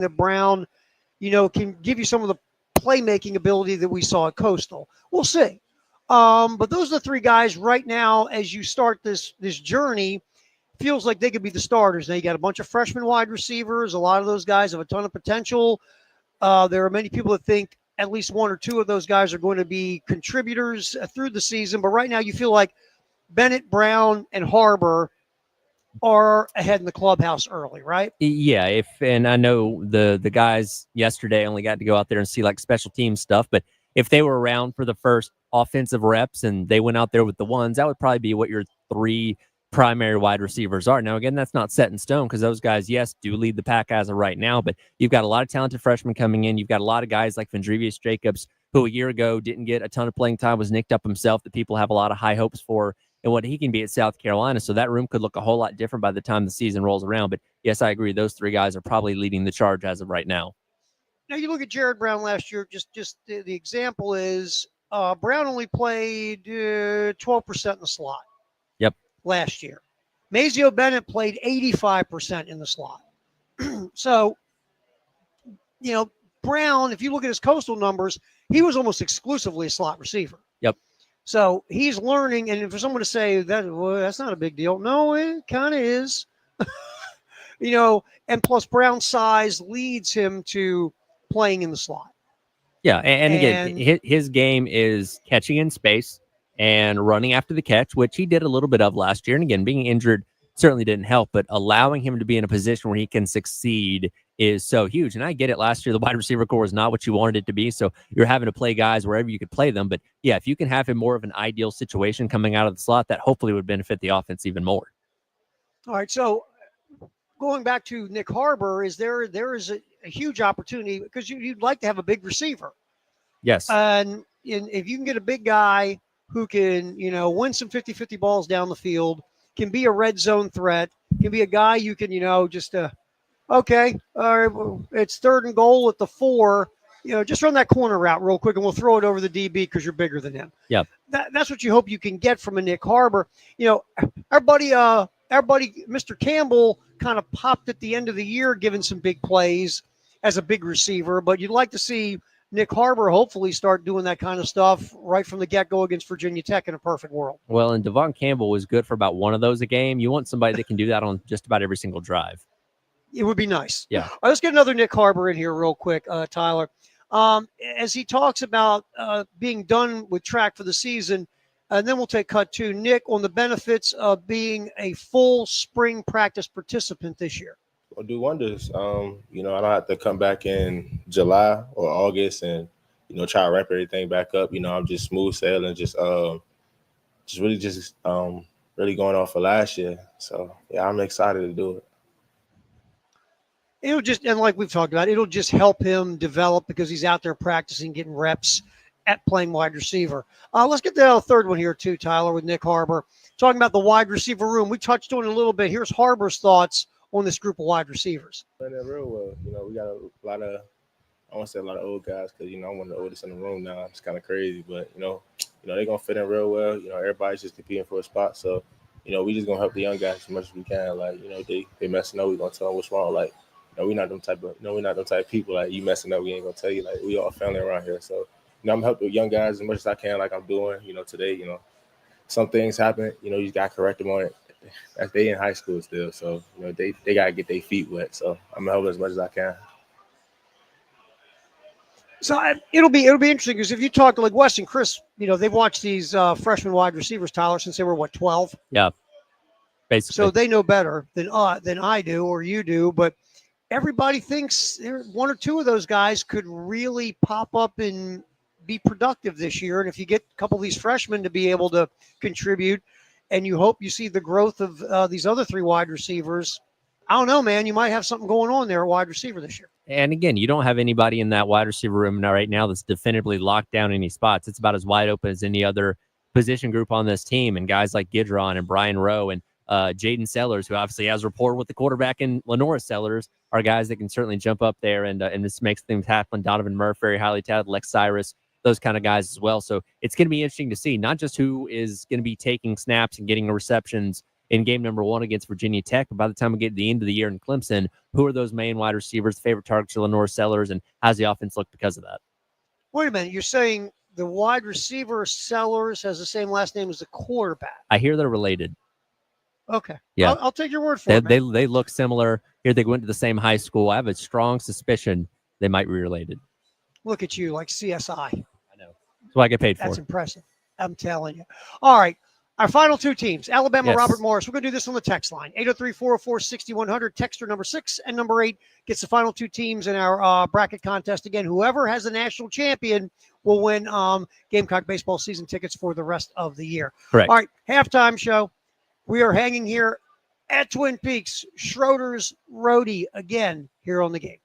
that Brown, can give you some of the playmaking ability that we saw at Coastal. We'll see. But those are the three guys right now as you start this journey. Feels like they could be the starters. Now you got a bunch of freshman wide receivers. A lot of those guys have a ton of potential. There are many people that think at least one or two of those guys are going to be contributors through the season. But right now you feel like Bennett, Brown, and Harbor are ahead in the clubhouse early, right? Yeah, and I know the guys yesterday only got to go out there and see like special team stuff, but if they were around for the first offensive reps and they went out there with the ones, that would probably be what your three primary wide receivers are. Now, again, that's not set in stone because those guys, yes, do lead the pack as of right now, but you've got a lot of talented freshmen coming in. You've got a lot of guys like Vendrevious Jacobs, who a year ago didn't get a ton of playing time, was nicked up himself, that people have a lot of high hopes for and what he can be at South Carolina. So that room could look a whole lot different by the time the season rolls around. But yes, I agree. Those three guys are probably leading the charge as of right now. Now you look at Jared Brown last year, just the example is Brown only played 12% in the slot. Yep. Last year. Mazeo Bennett played 85% in the slot. So, Brown, if you look at his Coastal numbers, he was almost exclusively a slot receiver. Yep. So he's learning, and for someone to say that's not a big deal, no, it kind of is. And plus Brown's size leads him to playing in the slot. Yeah, and again, his game is catching in space and running after the catch, which he did a little bit of last year. And again, being injured certainly didn't help, but allowing him to be in a position where he can succeed is so huge. And I get it. Last year, the wide receiver core is not what you wanted it to be. So you're having to play guys wherever you could play them. But yeah, if you can have him more of an ideal situation coming out of the slot, that hopefully would benefit the offense even more. All right. So going back to Nick Harbor, there is a huge opportunity because you'd like to have a big receiver. Yes. And if you can get a big guy who can, win some 50-50 balls down the field, can be a red zone threat, can be a guy you can, okay, all right, well, it's 3rd and goal at the 4. Just run that corner route real quick, and we'll throw it over the DB because you're bigger than him. Yeah, that's what you hope you can get from a Nick Harbor. Our buddy, Mr. Campbell, kind of popped at the end of the year, giving some big plays as a big receiver. But you'd like to see Nick Harbor hopefully start doing that kind of stuff right from the get-go against Virginia Tech in a perfect world. Well, and Devon Campbell was good for about one of those a game. You want somebody that can do that on just about every single drive. It would be nice. Yeah. All right, let's get another Nick Harbor in here real quick, Tyler. As he talks about being done with track for the season, and then we'll take cut 2. Nick, on the benefits of being a full spring practice participant this year. Will do wonders. I don't have to come back in July or August and, try to ramp everything back up. I'm just smooth sailing, just really going off of last year. So, yeah, I'm excited to do it. It'll just, and like we've talked about, it'll just help him develop because he's out there practicing, getting reps at playing wide receiver. Let's get the third one here too, Tyler, with Nick Harbor. Talking about the wide receiver room. We touched on it a little bit. Here's Harbor's thoughts on this group of wide receivers. Playing it real well. We got a lot of, I want to say a lot of old guys because, I'm one of the oldest in the room now. It's kind of crazy, but, they're going to fit in real well. Everybody's just competing for a spot. So, we just going to help the young guys as much as we can. Like, they messing up, we're going to tell them what's wrong. Like, we're not them type of people. Like, you messing up, we ain't going to tell you. Like, we all family around here. So, I'm helping the young guys as much as I can, like I'm doing, today. Some things happen, you just got to correct them on it. As they in high school still, so they gotta get their feet wet. So I'm gonna help as much as I can. So it'll be interesting because if you talk to like Wes and Chris, they've watched these freshman wide receivers, Tyler, since they were 12. Yeah, basically. So they know better than I do or you do. But everybody thinks one or two of those guys could really pop up and be productive this year. And if you get a couple of these freshmen to be able to contribute, and you hope you see the growth of these other 3 wide receivers, I don't know, man. You might have something going on there at wide receiver this year. And again, you don't have anybody in that wide receiver room right now that's definitively locked down any spots. It's about as wide open as any other position group on this team. And guys like Gidron and Brian Rowe and Jaden Sellers, who obviously has rapport with the quarterback in Lenora Sellers, are guys that can certainly jump up there and this makes things happen. Donovan Murphy, very highly talented, Lex Cyrus, those kind of guys as well. So it's going to be interesting to see not just who is going to be taking snaps and getting receptions in game number 1 against Virginia Tech. But by the time we get to the end of the year in Clemson, who are those main wide receivers, favorite targets for Lenore Sellers, and how's the offense look because of that? Wait a minute. You're saying the wide receiver Sellers has the same last name as the quarterback? I hear they're related. Okay. Yeah. I'll take your word for They, it. Man. they look similar. Here they went to the same high school. I have a strong suspicion they might be related. Look at you, like CSI. I know. That's what I get paid for. That's impressive. I'm telling you. All right. Our final two teams, Alabama, Yes. Robert Morris. We're going to do this on the text line. 803-404-6100. Texter number 6 and number 8 gets the final two teams in our bracket contest. Again, whoever has the national champion will win Gamecock baseball season tickets for the rest of the year. Correct. All right. Halftime show. We are hanging here at Twin Peaks. Schroeder's Roadie again here on the game.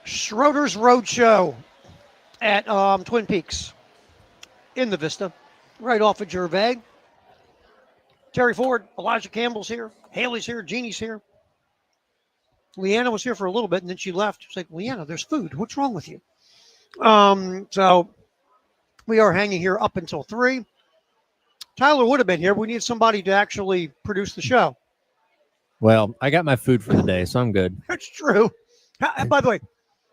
Schroeder's Roadshow at Twin Peaks in the Vista, right off of Gervais. Terry Ford, Elijah Campbell's here, Haley's here, Jeannie's here. Leanna was here for a little bit, and then she left. She's like, Leanna, there's food. What's wrong with you? So we are hanging here up until 3. Tyler would have been here. We need somebody to actually produce the show. Well, I got my food for the day, so I'm good. That's true. By the way,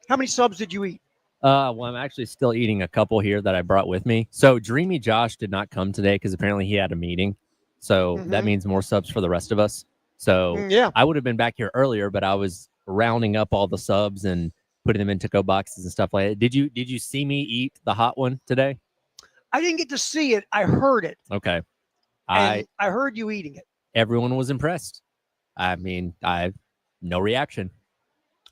how many subs did you eat? Well, I'm actually still eating a couple here that I brought with me. So Dreamy Josh did not come today because apparently he had a meeting. So that means more subs for the rest of us. So Yeah. I would have been back here earlier, but I was rounding up all the subs and putting them in to-go boxes and stuff like that. Did you see me eat the hot one today? I didn't get to see it. I heard it. Okay. I heard you eating it. Everyone was impressed. I mean, no reaction.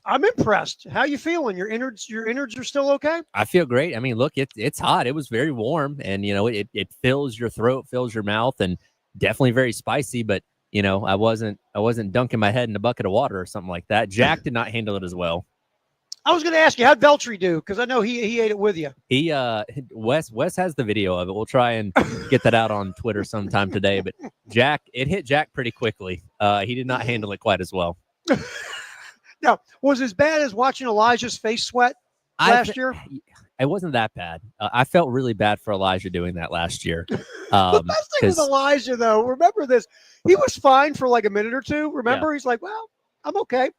I'm impressed. How you feeling? Your innards are still okay? I feel great. I mean, look, it's hot. It was very warm, and it fills your throat, fills your mouth, and definitely very spicy. But I wasn't dunking my head in a bucket of water or something like that. Jack did not handle it as well. I was going to ask you, how'd Veltri do? Because I know he ate it with you. Wes has the video of it. We'll try and get that out on Twitter sometime today. But it hit Jack pretty quickly. He did not handle it quite as well. Now, was it as bad as watching Elijah's face sweat last year? It wasn't that bad. I felt really bad for Elijah doing that last year. The best thing with Elijah, though, remember this, he was fine for like a minute or two. Remember, He's like, well, I'm okay.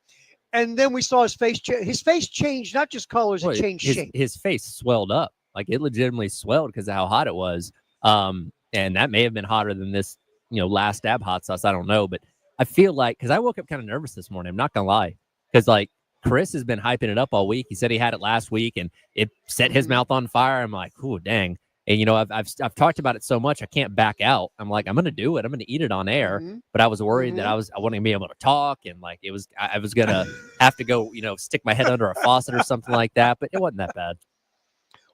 And then we saw his face change. His face changed, not just colors, it changed shape. His face swelled up. Like it legitimately swelled because of how hot it was. And that may have been hotter than this, last dab hot sauce. I don't know. But I feel like, because I woke up kind of nervous this morning. I'm not going to lie. Because like Chris has been hyping it up all week. He said he had it last week and it set his mouth on fire. I'm like, oh, dang. And, I've talked about it so much, I can't back out. I'm like, I'm going to do it. I'm going to eat it on air. But I was worried that I wouldn't be able to talk. And like, I was going to have to go, stick my head under a faucet or something like that. But it wasn't that bad.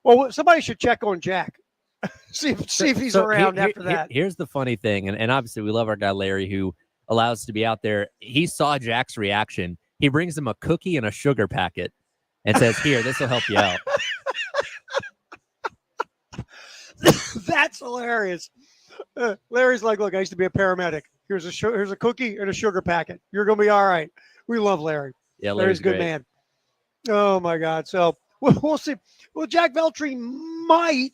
Well, somebody should check on Jack. see if he's around after that. Here's the funny thing. And obviously we love our guy, Larry, who allows us to be out there. He saw Jack's reaction. He brings him a cookie and a sugar packet and says, here, this will help you out. That's hilarious. Larry's like, look, I used to be a paramedic. Here's a cookie and a sugar packet. You're going to be all right. We love Larry. Yeah, Larry's a good man. Oh, my God. So we'll see. Well, Jack Veltri might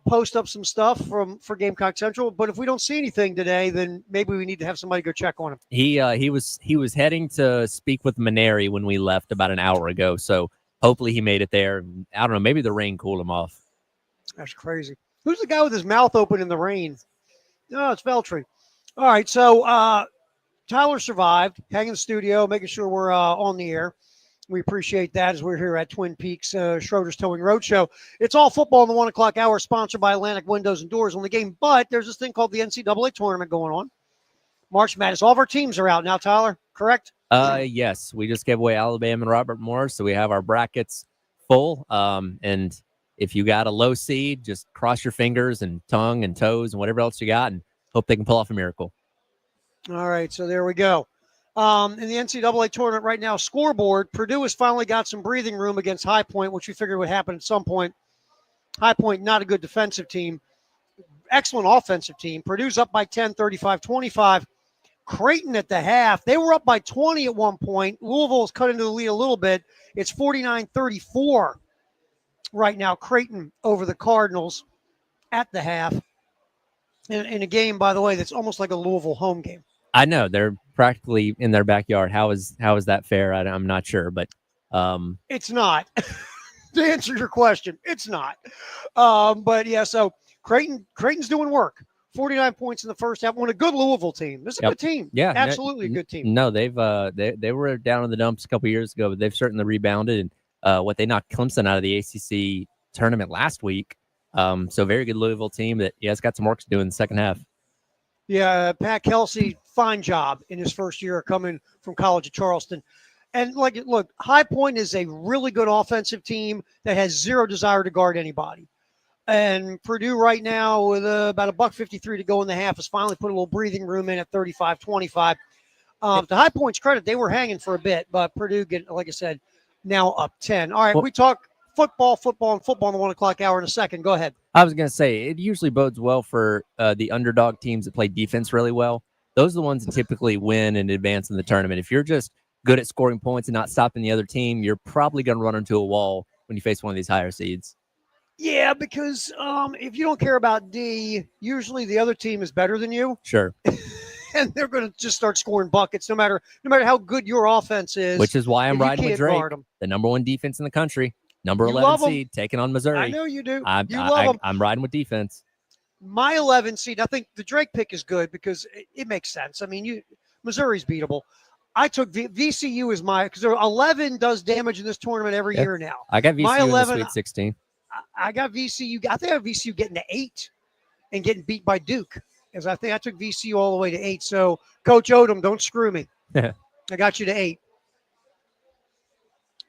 post up some stuff for Gamecock Central, but if we don't see anything today, then maybe we need to have somebody go check on him. He was heading to speak with Maneri when we left about an hour ago, so hopefully he made it there. I don't know, maybe the rain cooled him off. That's crazy. Who's the guy with his mouth open in the rain? No, it's Veltri. All right, so Tyler survived, hanging in the studio, making sure we're on the air. We appreciate that as we're here at Twin Peaks Schroeder's Towing Roadshow. It's all football in the 1 o'clock hour, sponsored by Atlantic Windows and Doors on the game. But there's this thing called the NCAA tournament going on. March Madness. All of our teams are out now, Tyler, correct? Yes. We just gave away Alabama and Robert Morris, so we have our brackets full. And if you got a low seed, just cross your fingers and tongue and toes and whatever else you got and hope they can pull off a miracle. All right, so there we go. In the NCAA tournament right now, scoreboard, Purdue has finally got some breathing room against High Point, which we figured would happen at some point. High Point, not a good defensive team. Excellent offensive team. Purdue's up by 10, 35-25. Creighton at the half. They were up by 20 at one point. Louisville's cut into the lead a little bit. It's 49-34 right now. Creighton over the Cardinals at the half. In a game, by the way, that's almost like a Louisville home game. I know they're practically in their backyard. How is that fair? I'm not sure, but it's not. To answer your question, it's not. But yeah, so Creighton's doing work. 49 points in the first half. On a good Louisville team. This is a good team. Yeah, absolutely a good team. No, they've they were down in the dumps a couple years ago, but they've certainly rebounded. And what they knocked Clemson out of the ACC tournament last week. So very good Louisville team that has got some work to do in the second half. Yeah, Pat Kelsey, fine job in his first year coming from College of Charleston. And look, High Point is a really good offensive team that has zero desire to guard anybody. And Purdue right now with about $1.53 to go in the half has finally put a little breathing room in at 35-25. To High Point's credit, they were hanging for a bit, but Purdue, like I said, now up 10. All right, Well- we talk football in the 1 o'clock hour in a second. Go ahead. I was going to say, it usually bodes well for the underdog teams that play defense really well. Those are the ones that typically win and advance in the tournament. If you're just good at scoring points and not stopping the other team, you're probably going to run into a wall when you face one of these higher seeds. Yeah, because if you don't care about D, usually the other team is better than you, Sure. and they're going to just start scoring buckets no matter how good your offense is. Which is why I'm if you riding with can't Drake, guard 'em. the number 1 defense in the country, number You 11 love 'em. seed, taking on Missouri. I know you do. You love them. I'm riding with defense. My 11 seed, I think the Drake pick is good because it makes sense. I mean, Missouri's beatable. I took VCU as because 11 does damage in this tournament every Yeah. year now. I got My VCU in the 11 Sweet 16. I got VCU. I think I have VCU getting to 8 and getting beat by Duke. As I think I took VCU all the way to 8. So, Coach Odom, don't screw me. I got you to 8.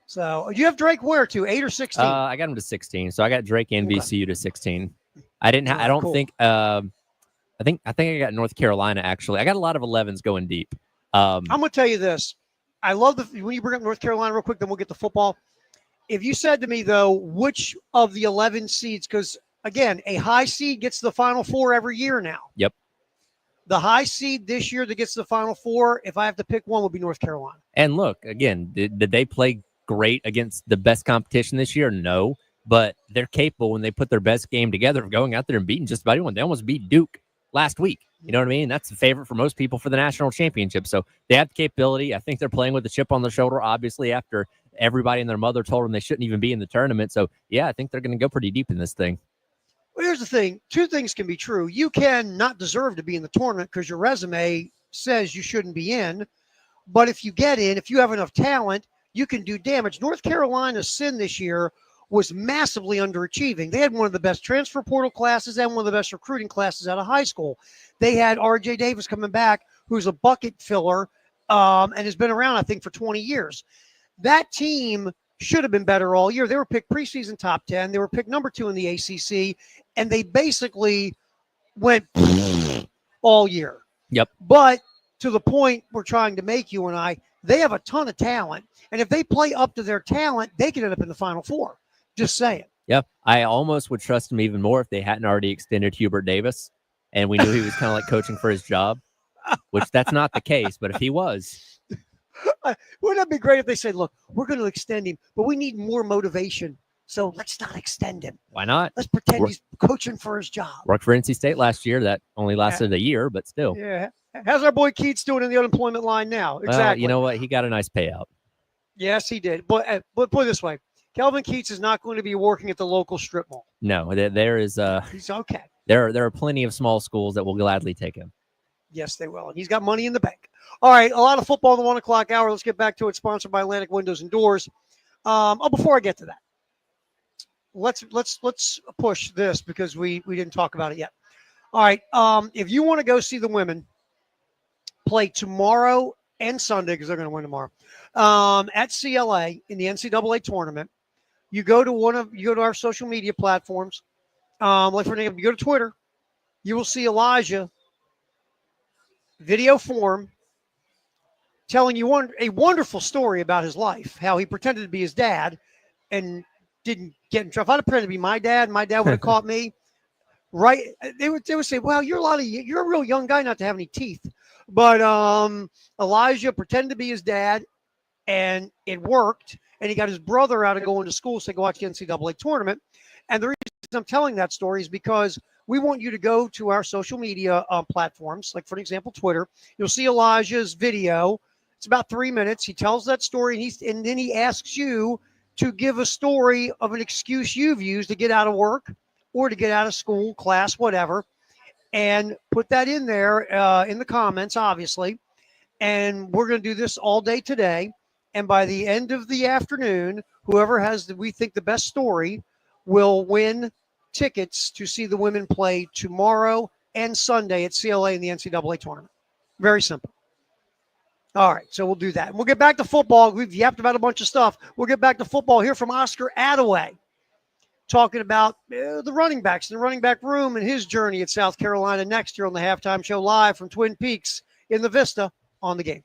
So, you have Drake where to 8 or 16? I got him to 16, so I got Drake and Okay. VCU to 16. I didn't. All right, I don't cool. think. I think I got North Carolina actually. I got a lot of 11s going deep. I'm going to tell you this. I love when you bring up North Carolina real quick, then we'll get to football. If you said to me, though, which of the 11 seeds, because, again, a high seed gets the Final Four every year now. Yep. The high seed this year that gets the Final Four, if I have to pick one, would be North Carolina. And look, again, did they play great against the best competition this year? No. But they're capable when they put their best game together of going out there and beating just about anyone. They almost beat Duke last week. You know what I mean? That's the favorite for most people for the national championship. So they have the capability. I think they're playing with a chip on their shoulder, obviously, after everybody and their mother told them they shouldn't even be in the tournament. So, yeah, I think they're going to go pretty deep in this thing. Well, here's the thing. 2 things can be true. You can not deserve to be in the tournament because your resume says you shouldn't be in. But if you get in, if you have enough talent, you can do damage. North Carolina's sin this year was massively underachieving. They had one of the best transfer portal classes and one of the best recruiting classes out of high school. They had R.J. Davis coming back, who's a bucket filler and has been around, I think, for 20 years. That team should have been better all year. They were picked preseason top 10. They were picked number 2 in the ACC, and they basically went all year. Yep. But to the point we're trying to make, you and I, they have a ton of talent. And if they play up to their talent, they could end up in the Final Four. Just saying. Yep. I almost would trust him even more if they hadn't already extended Hubert Davis and we knew he was kind of like coaching for his job, which that's not the case. But if he was. Wouldn't that be great if they said, look, we're going to extend him, but we need more motivation. So let's not extend him. Why not? Let's pretend he's coaching for his job. Worked for NC State last year. That only lasted a year, but still. Yeah. How's our boy Keats doing in the unemployment line now? Exactly. Well, you know what? He got a nice payout. Yes, he did. But put it this way. Kelvin Keats is not going to be working at the local strip mall. No, there is He's okay. There are plenty of small schools that will gladly take him. Yes, they will. And he's got money in the bank. All right, a lot of football in the 1 o'clock hour. Let's get back to it. Sponsored by Atlantic Windows and Doors. Before I get to that, let's push this because we didn't talk about it yet. All right, if you want to go see the women play tomorrow and Sunday, because they're going to win tomorrow, at CLA in the NCAA tournament, you go to our social media platforms. Like for example, you go to Twitter, you will see Elijah video form telling you a wonderful story about his life, how he pretended to be his dad and didn't get in trouble. If I'd have pretended to be my dad would have caught me. Right? They would say, well, you're a real young guy not to have any teeth. But Elijah pretended to be his dad, and it worked. And he got his brother out of going to school so they could watch the NCAA tournament. And the reason I'm telling that story is because we want you to go to our social media platforms, like, for example, Twitter. You'll see Elijah's video. It's about 3 minutes. He tells that story, and then he asks you to give a story of an excuse you've used to get out of work or to get out of school, class, whatever, and put that in there in the comments, obviously. And we're going to do this all day today. And by the end of the afternoon, whoever has we think the best story will win tickets to see the women play tomorrow and Sunday at CLA in the NCAA tournament. Very simple. All right, so we'll do that. And we'll get back to football. We've yapped about a bunch of stuff. We'll get back to football here from Oscar Attaway, talking about the running backs in the running back room and his journey at South Carolina next year on the Halftime Show live from Twin Peaks in the Vista on the Game.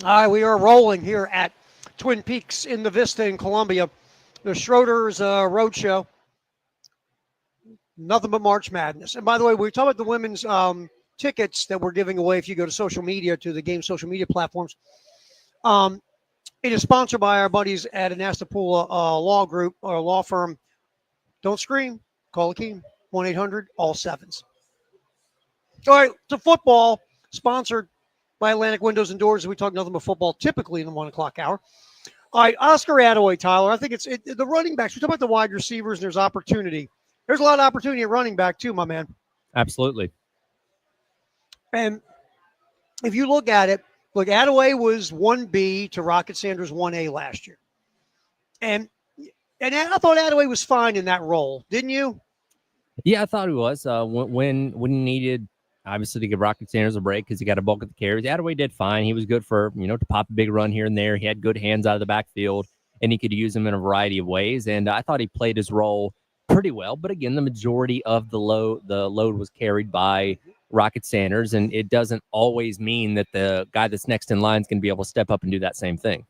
All right, we are rolling here at Twin Peaks in the Vista in Columbia. The Schroeder's Roadshow. Nothing but March Madness. And by the way, we talk about the women's tickets that we're giving away if you go to social media, to the game social media platforms. It is sponsored by our buddies at Anastapula Law Group or law firm. Don't scream. Call Akeem. 1-800-ALL-7s. All right, to football, sponsored by Atlantic Windows and Doors. We talk nothing but football typically in the 1 o'clock hour. All right, Oscar Attaway, Tyler. I think it's the running backs. We talk about the wide receivers, and there's opportunity. There's a lot of opportunity at running back too, my man. Absolutely. And if you look at it, look, Attaway was 1B to Rocket Sanders 1A last year. And I thought Attaway was fine in that role, didn't you? Yeah, I thought he was. When he needed, obviously, to give Rocket Sanders a break because he got a bulk of the carries, Attaway did fine. He was good for, to pop a big run here and there. He had good hands out of the backfield, and he could use them in a variety of ways. And I thought he played his role pretty well. But again, the majority of the load was carried by Rocket Sanders, and it doesn't always mean that the guy that's next in line is going to be able to step up and do that same thing.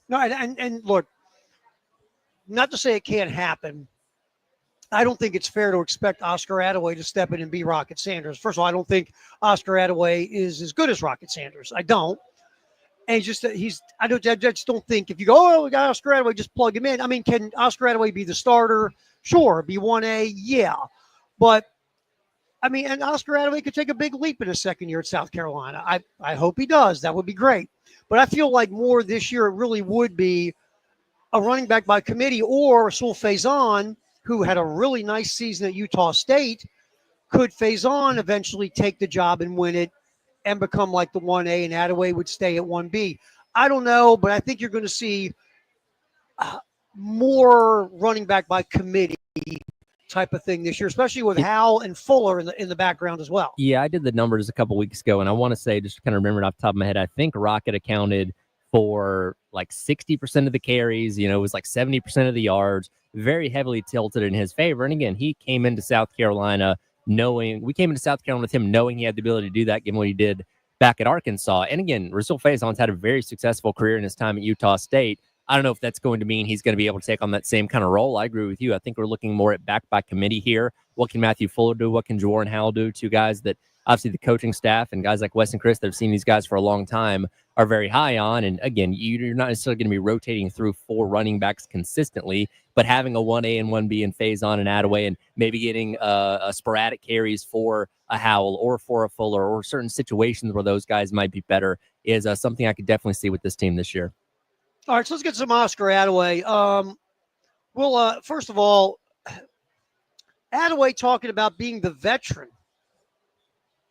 No, and look, not to say it can't happen. I don't think it's fair to expect Oscar Attaway to step in and be Rocket Sanders. First of all, I don't think Oscar Attaway is as good as Rocket Sanders. I don't. And I just don't think if you go, oh, we got Oscar Attaway, just plug him in. I mean, can Oscar Attaway be the starter? Sure. Be 1A? Yeah. But, I mean, and Oscar Attaway could take a big leap in his second year at South Carolina. I hope he does. That would be great. But I feel like more this year it really would be a running back by committee, or Rasul Faison, who had a really nice season at Utah State. Could Faison eventually take the job and win it and become like the 1A, and Attaway would stay at 1B? I don't know, but I think you're going to see more running back by committee type of thing this year, especially with Howell and Fuller in the background as well. Yeah, I did the numbers a couple weeks ago, and I want to say, just kind of remember it off the top of my head, I think Rocket accounted for like 60% of the carries. It was like 70% of the yards, very heavily tilted in his favor. And again, he came into South Carolina we came into South Carolina with him knowing he had the ability to do that, given what he did back at Arkansas. And again, Rasul Faison's had a very successful career in his time at Utah State. I don't know if that's going to mean he's going to be able to take on that same kind of role. I agree with you. I think we're looking more at back by committee here. What can Matthew Fuller do? What can Jordan Howell do? Two guys that obviously the coaching staff and guys like Wes and Chris that have seen these guys for a long time are very high on. And again, you're not necessarily going to be rotating through 4 running backs consistently, but having a 1A and 1B and Faison and Attaway, and maybe getting a sporadic carries for a Howell or for a Fuller, or certain situations where those guys might be better, is something I could definitely see with this team this year. All right, so let's get some Oscar Attaway. First of all, Attaway talking about being the veteran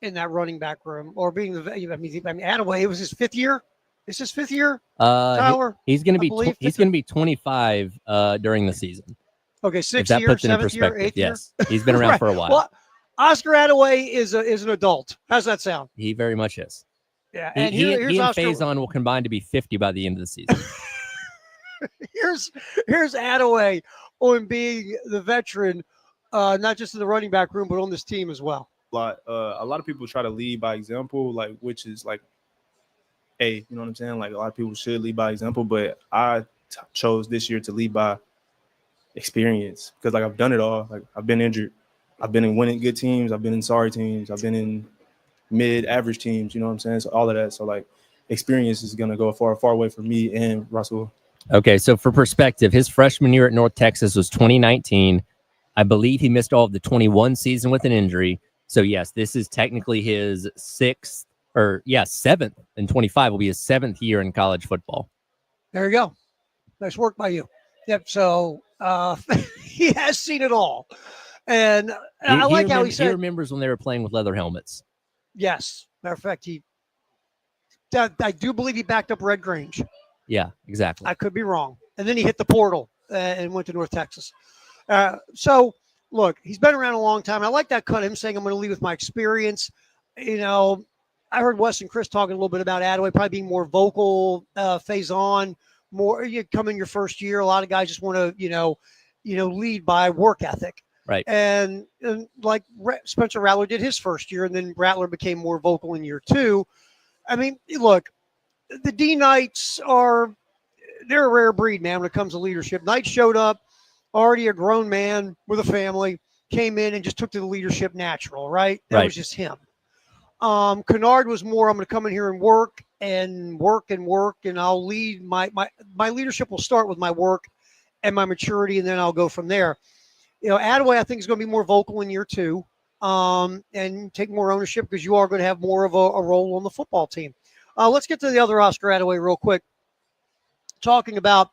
in that running back room, or being Attaway, it was his 5th year. Is his 5th year, Tyler? He's going to be he's going to be 25 during the season. Okay, 6th that year, puts it in 7th perspective. year, 8th yes, year? He's been around Right. for a while. Well, Oscar Attaway is an adult. How's that sound? He very much is. Yeah, He, and he here's and Oscar. Faison will combine to be 50 by the end of the season. Here's Attaway on being the veteran, not just in the running back room, but on this team as well. A lot of people try to lead by example, which is you know what I'm saying? Like, a lot of people should lead by example, but I chose this year to lead by experience, because I've done it all. I've been injured, I've been in winning good teams, I've been in sorry teams, I've been in mid-average teams. You know what I'm saying? So all of that. So experience is gonna go far away from me and Russell. Okay, so for perspective, his freshman year at North Texas was 2019. I believe he missed all of the 21 season with an injury. So yes, this is technically his 7th, and 25 will be his 7th year in college football. There you go. Nice work by you. Yep. So he has seen it all, and I like how he said he remembers when they were playing with leather helmets. Yes. Matter of fact, I do believe he backed up Red Grange. Yeah, exactly. I could be wrong. And then he hit the portal and went to North Texas. So, look, he's been around a long time. I like that cut, him saying, I'm going to lead with my experience. I heard Wes and Chris talking a little bit about Attaway probably being more vocal, Faison, more. You come in your first year, a lot of guys just want to, lead by work ethic. Right. And like Spencer Rattler did his first year, and then Rattler became more vocal in year 2. I mean, look, the D Knights they're a rare breed, man, when it comes to leadership. Knight showed up, already a grown man with a family, came in and just took to the leadership natural, right? That Right. was just him. Kennard was more, I'm going to come in here and work and work and work, and I'll lead my leadership will start with my work and my maturity, and then I'll go from there. Adaway, I think, is going to be more vocal in year 2, and take more ownership because you are going to have more of a role on the football team. Let's get to the other Oscar Adaway real quick. Talking about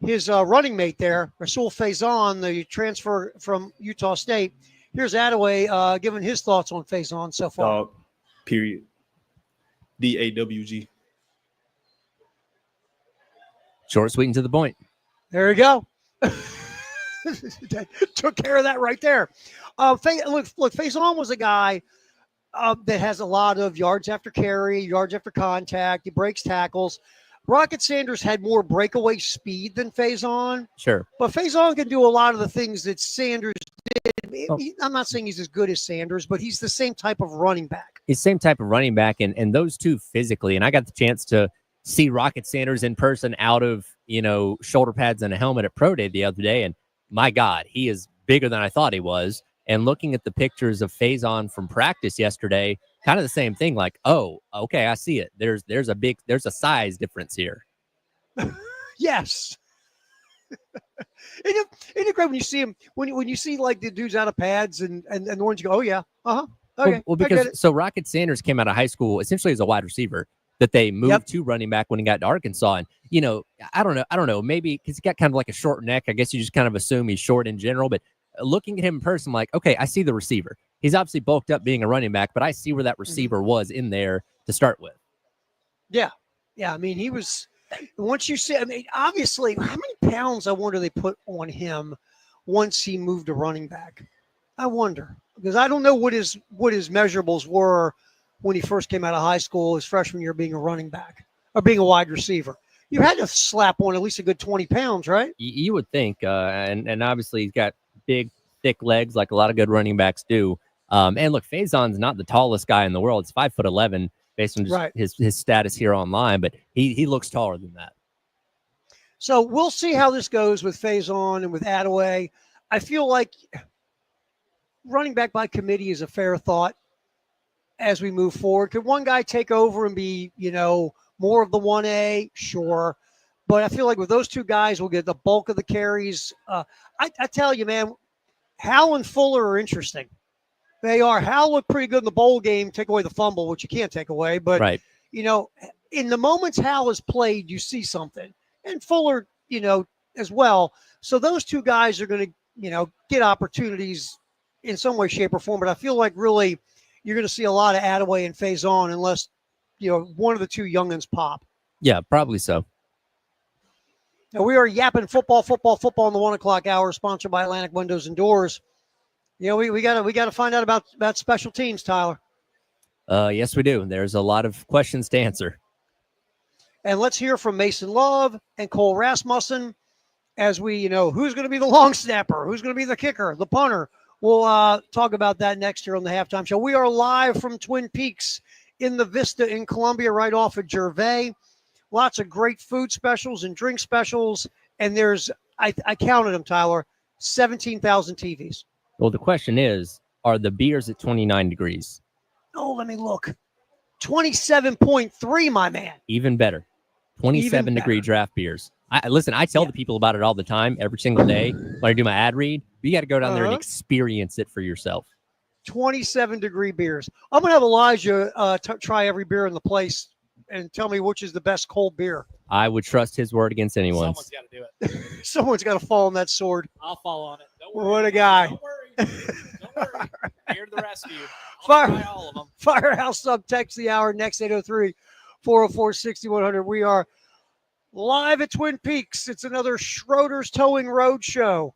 his running mate there, Rasul Faison, the transfer from Utah State. Here's Adaway giving his thoughts on Faison so far. Dog, period. DAWG. Short, sweet, and to the point. There you go. Took care of that right there. Look, Faison was a guy that has a lot of yards after carry, yards after contact. He breaks tackles. Rocket Sanders had more breakaway speed than Faison, Sure. but Faison can do a lot of the things that Sanders did. Oh. I'm not saying he's as good as Sanders, but he's the same type of running back. He's the same type of running back, and those two physically. And I got the chance to see Rocket Sanders in person out of, shoulder pads and a helmet at Pro Day the other day. And my God, he is bigger than I thought he was. And looking at the pictures of Faison from practice yesterday, kind of the same thing. Like, oh, okay, I see it. There's a size difference here. Yes. Isn't it great when you see him, when you see like the dudes out of pads and the ones you go, oh yeah, okay. Well, because so Rocket Sanders came out of high school essentially as a wide receiver that they moved to running back when he got to Arkansas. And, I don't know, maybe because he got kind of like a short neck. I guess you just kind of assume he's short in general, but looking at him in person, I'm like, okay, I see the receiver. He's obviously bulked up being a running back, but I see where that receiver was in there to start with. Yeah. I mean, he was, once you see, obviously, how many pounds, I wonder, they put on him once he moved to running back? I wonder, because I don't know what his measurables were when he first came out of high school, his freshman year, being a running back or being a wide receiver. You had to slap on at least a good 20 pounds, right? You would think, and obviously he's got big, thick legs like a lot of good running backs do. And look, Faison's not the tallest guy in the world. It's 5'11", based on just his status here online, but he looks taller than that. So we'll see how this goes with Faison and with Adaway. I feel like running back by committee is a fair thought as we move forward. Could one guy take over and be, more of the 1A? Sure. But I feel like with those two guys, we'll get the bulk of the carries. I tell you, man, Hal and Fuller are interesting. They are. Hal looked pretty good in the bowl game, take away the fumble, which you can't take away. But, right. In the moments Hal has played, you see something. And Fuller, as well. So those two guys are going to, get opportunities in some way, shape, or form. But I feel like really you're going to see a lot of Adaway and Faison unless, one of the two youngins pop. Yeah, probably so. Now we are yapping football in the 1 o'clock hour, sponsored by Atlantic Windows and Doors. We gotta find out about special teams, Tyler. Yes, we do. There's a lot of questions to answer. And let's hear from Mason Love and Cole Rasmussen as we, who's going to be the long snapper, who's going to be the kicker, the punter. We'll talk about that next year on the halftime show. We are live from Twin Peaks in the Vista in Columbia, right off of Gervais. Lots of great food specials and drink specials. And there's, I counted them, Tyler, 17,000 TVs. Well, the question is, are the beers at 29 degrees? Oh, let me look. 27.3, my man. Even better. 27-degree draft beers. I tell the people about it all the time, every single day when I do my ad read. But you got to go down there and experience it for yourself. 27-degree beers. I'm going to have Elijah try every beer in the place and tell me which is the best cold beer. I would trust his word against anyone's. Someone's got to do it. Someone's got to fall on that sword. I'll fall on it. Don't worry. What a guy. Don't worry. Don't worry. Here to the rescue. Fire, I'll try all of them. Firehouse Sub text the hour next 803-404-6100. We are live at Twin Peaks. It's another Schroeder's Towing Road show.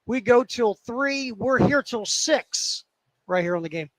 We go till 3. We're here till 6 right here on the game.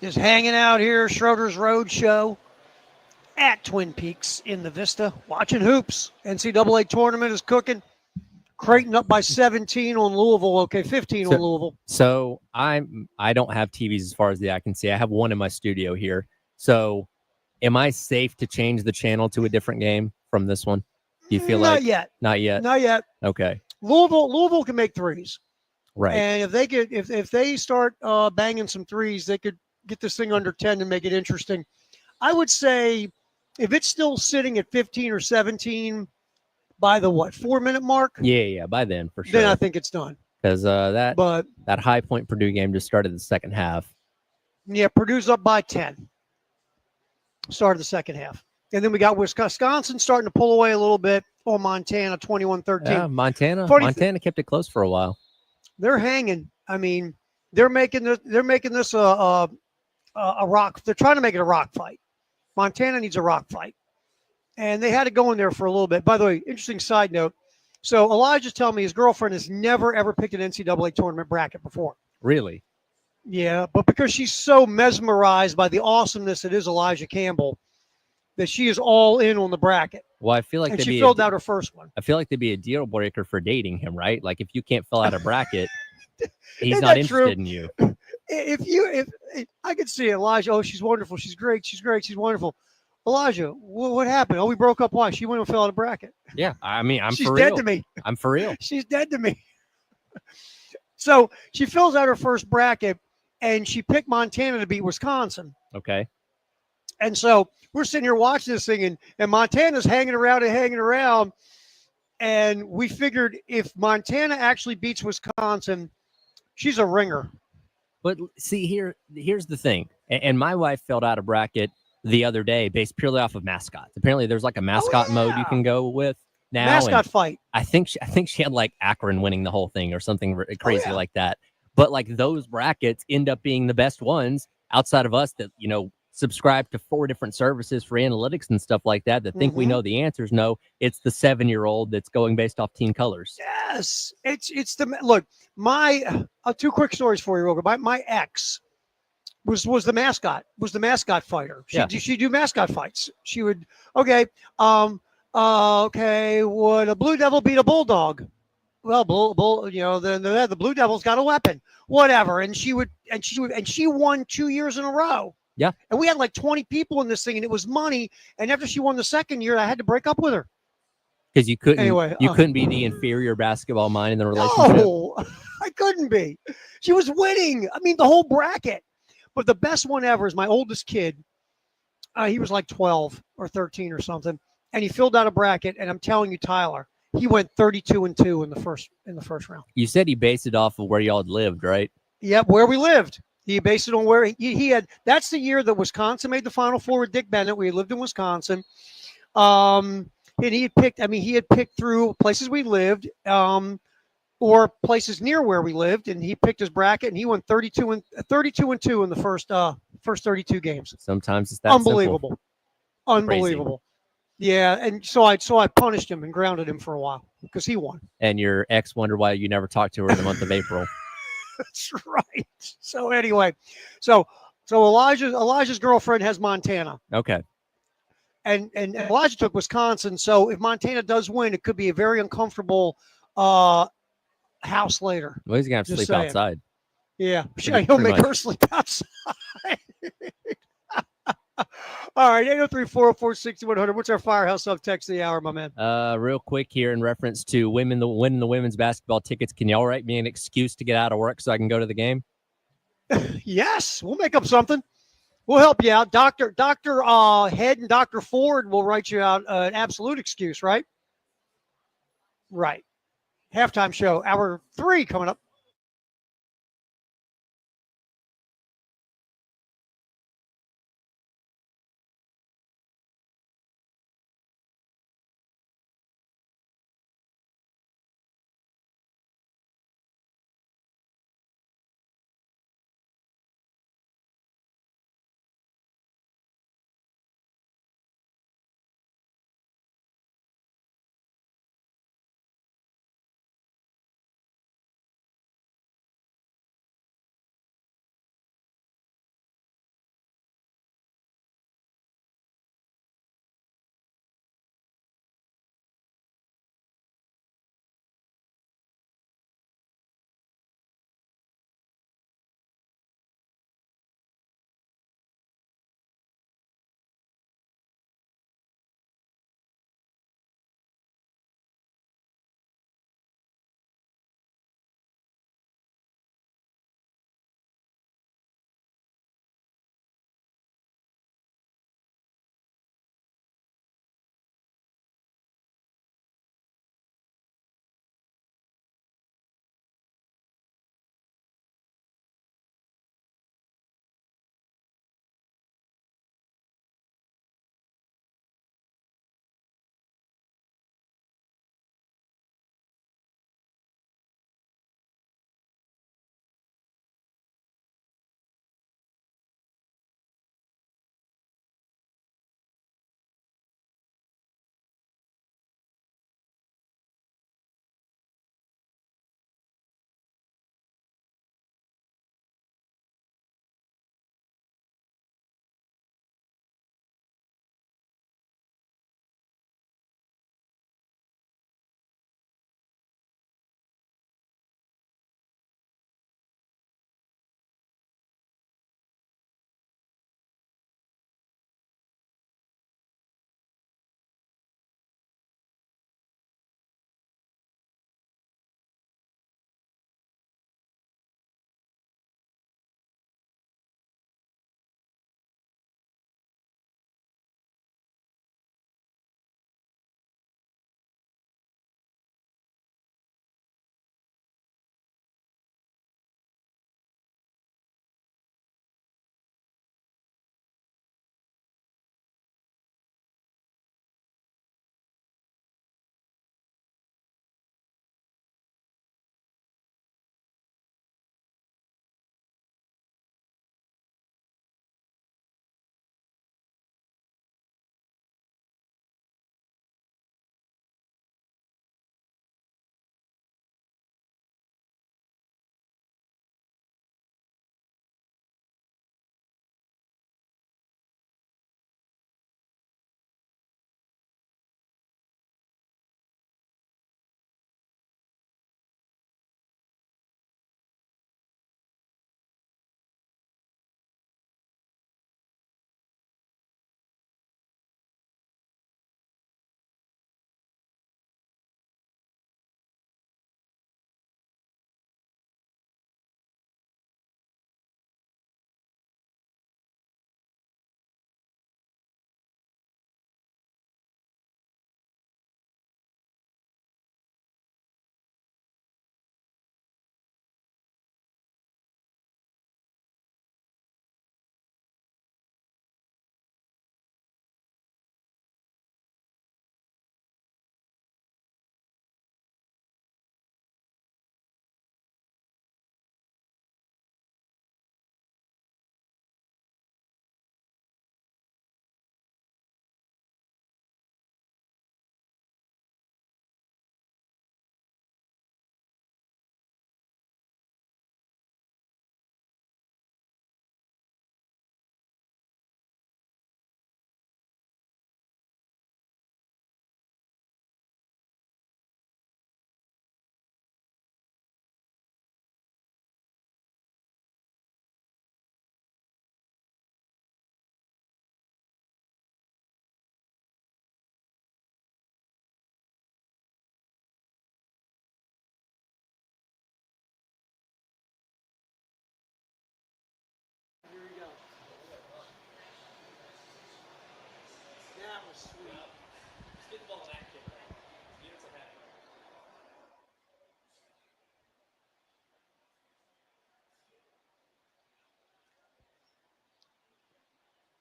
is hanging out here, Schroeder's Road Show at Twin Peaks in the Vista, watching hoops. NCAA tournament is cooking. Creighton up by 17 on Louisville. Okay, 15 on Louisville. So I don't have TVs as far as the eye can see. I have one in my studio here. So am I safe to change the channel to a different game from this one? Do you feel Not like yet? Not yet. Not yet. Okay. Louisville can make threes. Right. And if they start banging some threes, they could get this thing under 10 and make it interesting. I would say if it's still sitting at 15 or 17 by the 4-minute mark, Yeah, by then for sure. then I think it's done. Because But that High Point Purdue game just started the second half. yeah, Purdue's up by 10. Started the second half. And then we got Wisconsin starting to pull away a little bit on Montana, 21-13. Yeah, Montana kept it close for a while. They're hanging. I mean, they're making this a rock. They're trying to make it a rock fight. Montana needs a rock fight, and they had to go in there for a little bit. By the way, interesting side note. So Elijah's telling me his girlfriend has never ever picked an NCAA tournament bracket before. Really? Yeah, but because she's so mesmerized by the awesomeness that is Elijah Campbell, that she is all in on the bracket. Well, I feel like and she filled out her first one. I feel like they'd be a deal breaker for dating him, right? Like if you can't fill out a bracket, he's Isn't not that interested true? in you. If I could see Elijah, oh, she's wonderful, she's great, she's wonderful. Elijah, what happened? Oh, we broke up. Why? She went and filled out a bracket. Yeah, I mean, she's for dead real. to me. I'm for real. She's dead to me. So she fills out her first bracket, and she picked Montana to beat Wisconsin. Okay. And so we're sitting here watching this thing, and Montana's hanging around. And we figured if Montana actually beats Wisconsin, she's a ringer. But see, here's the thing. And my wife filled out a bracket the other day based purely off of mascots. Apparently, there's like a mascot mode you can go with now. Mascot fight. I think she had like Akron winning the whole thing or something crazy like that. But like those brackets end up being the best ones outside of us that, subscribe to 4 different services for analytics and stuff like that think we know the answers. No, it's the 7-year-old that's going based off team colors. Yes, it's the look. My 2 quick stories for you, real quick. My ex was the mascot fighter. She'd do mascot fights. She would okay, would a blue devil beat a bulldog? Well, the blue devil's got a weapon, whatever. And she won 2 years in a row. Yeah. And we had like 20 people in this thing, and it was money. And after she won the second year, I had to break up with her. Because you couldn't couldn't be the inferior basketball mind in the relationship. No, I couldn't be. She was winning. I mean, the whole bracket. But the best one ever is my oldest kid. He was like 12 or 13 or something. And he filled out a bracket. And I'm telling you, Tyler, he went 32-2 in the first round. You said he based it off of where y'all had lived, right? Yep, where we lived. He based it on where he had. That's the year that Wisconsin made the Final Four with Dick Bennett. We lived in Wisconsin. And he had picked through places we lived or places near where we lived. And he picked his bracket, and he went 32-2 in the first 32 games. Sometimes it's that unbelievable. simple. Unbelievable. Crazy. Yeah, and so I punished him and grounded him for a while because he won. And your ex wondered why you never talked to her in the month of April. That's right. So anyway, so Elijah's girlfriend has Montana. Okay. And Elijah took Wisconsin. So if Montana does win, it could be a very uncomfortable house later. Well, he's gonna have to Just sleep saying. outside. Yeah, Pretty he'll make much. her sleep outside. All right, 803-404-6100. What's our Firehouse Up text of the hour, my man? Real quick here in reference to winning the women's basketball tickets. Can y'all write me an excuse to get out of work so I can go to the game? Yes, we'll make up something. We'll help you out. Dr. Head and Dr. Ford will write you out an absolute excuse, right? Right. Halftime show, hour 3 coming up.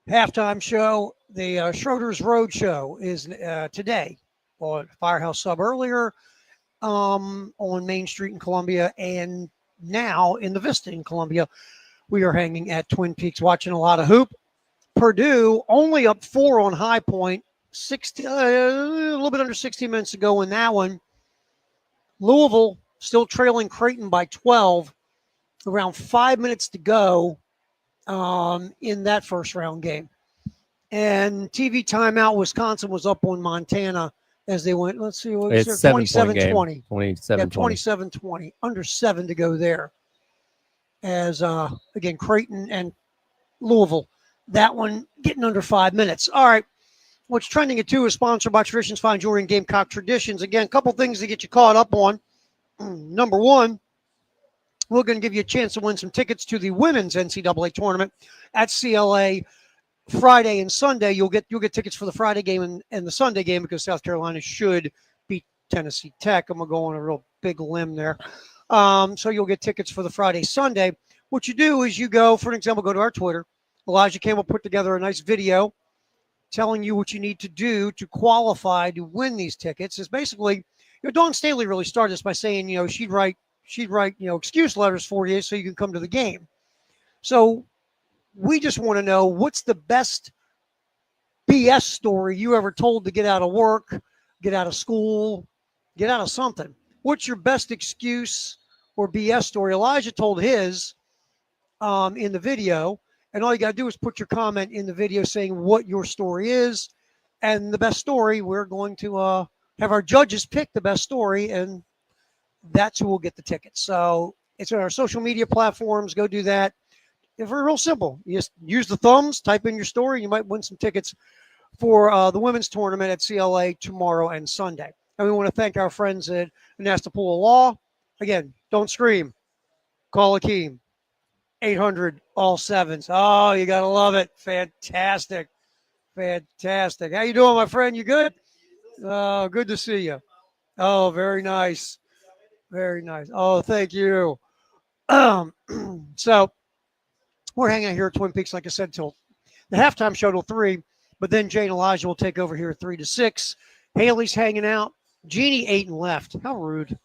halftime show. The Schroeder's Road Show is today on Firehouse Sub earlier on Main Street in Columbia, and now in the Vista in Columbia. We are hanging at Twin Peaks watching a lot of hoop. Purdue only up 4 on High Point, a little bit under 16 minutes to go in that one. Louisville still trailing Creighton by 12, around 5 minutes to go in that first round game. And TV timeout, Wisconsin was up on Montana as they went, let's see, what was It's there? 7-point 27-20. 27-20. 27-20, under 7 to go there. As, again, Creighton and Louisville, that one getting under 5 minutes. All right, what's trending at 2 is sponsored by Traditions Fine Jewelry and Gamecock Traditions. Again, a couple things to get you caught up on. Number one, we're going to give you a chance to win some tickets to the women's NCAA tournament at CLA Friday and Sunday. You'll get tickets for the Friday game and the Sunday game because South Carolina should beat Tennessee Tech. I'm going to go on a real big limb there. So you'll get tickets for the Friday, Sunday. What you do is you go, for an example, go to our Twitter. Elijah Campbell put together a nice video telling you what you need to do to qualify to win these tickets. Is basically, Dawn Staley really started this by saying, she'd write, excuse letters for you so you can come to the game. So we just want to know, what's the best BS story you ever told to get out of work, get out of school, get out of something? What's your best excuse or BS story? Elijah told his in the video, and all you got to do is put your comment in the video saying what your story is. And the best story, we're going to have our judges pick the best story, and that's who will get the tickets. So it's on our social media platforms. Go do that. It's real simple. You just use the thumbs, type in your story. You might win some tickets for the women's tournament at CLA tomorrow and Sunday. And we want to thank our friends at Anastapula Law. Again, don't scream. Call Akeem. 800 all sevens. Oh, you got to love it. Fantastic. Fantastic. How you doing, my friend? You good? Oh, good to see you. Oh, very nice. Very nice. Oh, thank you. So we're hanging out here at Twin Peaks, like I said, till the halftime show till 3. But then Jay and Elijah will take over here at 3 to 6. Haley's hanging out. Jeannie ate and left. How rude.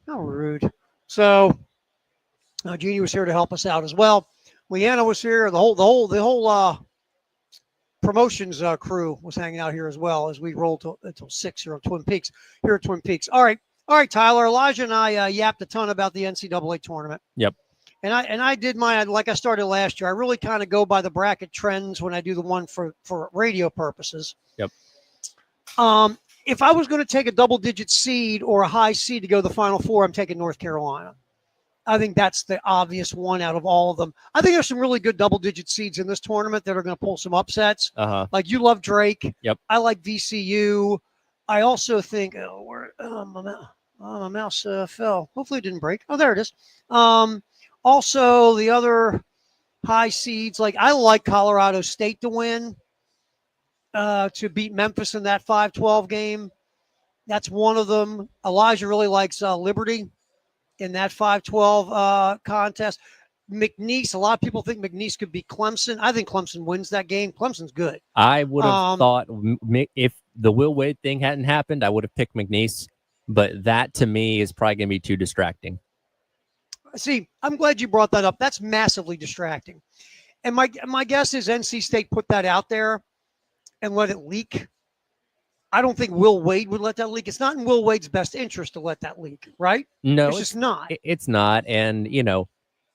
How rude. So Jeannie was here to help us out as well. Leanna was here. The whole promotions crew was hanging out here as well as we rolled until 6 here at Twin Peaks. All right, Tyler. Elijah and I yapped a ton about the NCAA tournament. Yep. And I did mine like I started last year. I really kind of go by the bracket trends when I do the one for radio purposes. Yep. If I was going to take a double-digit seed or a high seed to go to the Final Four, I'm taking North Carolina. I think that's the obvious one out of all of them. I think there's some really good double-digit seeds in this tournament that are going to pull some upsets. Like you love Drake. Yep. I like VCU. I also think my mouse fell. Hopefully it didn't break. Oh, there it is. Also, the other high seeds, like I like Colorado State to win, to beat Memphis in that 5-12 game. That's one of them. Elijah really likes Liberty in that 5-12 contest. McNeese, a lot of people think McNeese could beat Clemson. I think Clemson wins that game. Clemson's good. I would have thought if the Will Wade thing hadn't happened, I would have picked McNeese. But that, to me, is probably going to be too distracting. See, I'm glad you brought that up. That's massively distracting. And my guess is NC State put that out there and let it leak. I don't think Will Wade would let that leak. It's not in Will Wade's best interest to let that leak, right? No, it's just not. It's not. And,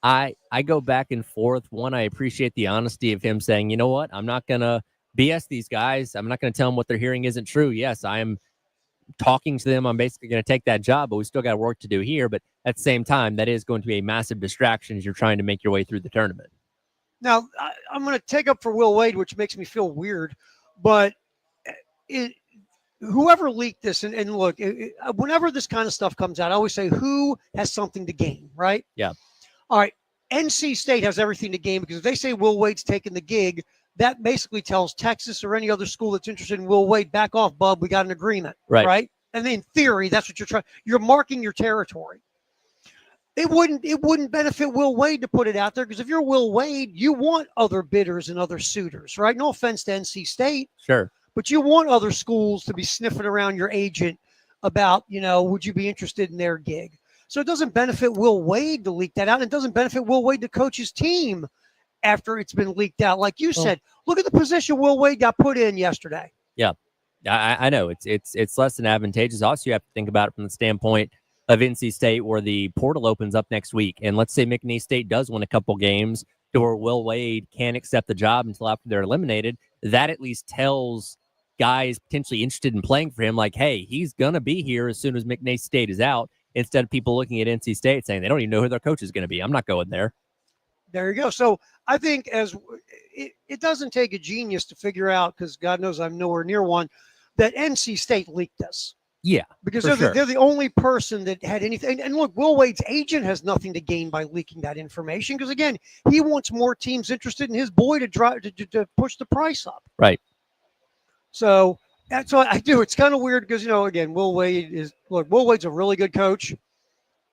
I go back and forth. One, I appreciate the honesty of him saying, you know what, I'm not going to BS these guys. I'm not going to tell them what they're hearing isn't true. Yes, I am talking to them. I'm basically going to take that job, but we still got work to do here. But at the same time, that is going to be a massive distraction as you're trying to make your way through the tournament. Now, I'm going to take up for Will Wade, which makes me feel weird, but whoever leaked this, and look, whenever this kind of stuff comes out, I always say, who has something to gain, right? Yeah. All right. NC State has everything to gain because if they say Will Wade's taking the gig, that basically tells Texas or any other school that's interested in Will Wade, back off, bub. We got an agreement, right? And in theory, that's what you're marking your territory. It wouldn't benefit Will Wade to put it out there, because if you're Will Wade, you want other bidders and other suitors, right? No offense to NC State, Sure. but you want other schools to be sniffing around your agent about, would you be interested in their gig? So it doesn't benefit Will Wade to leak that out. It doesn't benefit Will Wade to coach his team after it's been leaked out. Like you said, look at the position Will Wade got put in yesterday. Yeah, I know it's less than advantageous. Also, you have to think about it from the standpoint of NC State, where the portal opens up next week, and let's say McNeese State does win a couple games to where Will Wade can't accept the job until after they're eliminated. That at least tells guys potentially interested in playing for him, like, hey, he's gonna be here as soon as McNeese State is out. Instead of people looking at NC State saying they don't even know who their coach is going to be. I'm not going there. There you go. So I think it doesn't take a genius to figure out, because God knows I'm nowhere near one, that NC State leaked this. Yeah, because for sure. they're the only person that had anything. And look, Will Wade's agent has nothing to gain by leaking that information, because again, he wants more teams interested in his boy to push the price up. Right. So that's what I do. It's kind of weird because, again, Will Wade's a really good coach.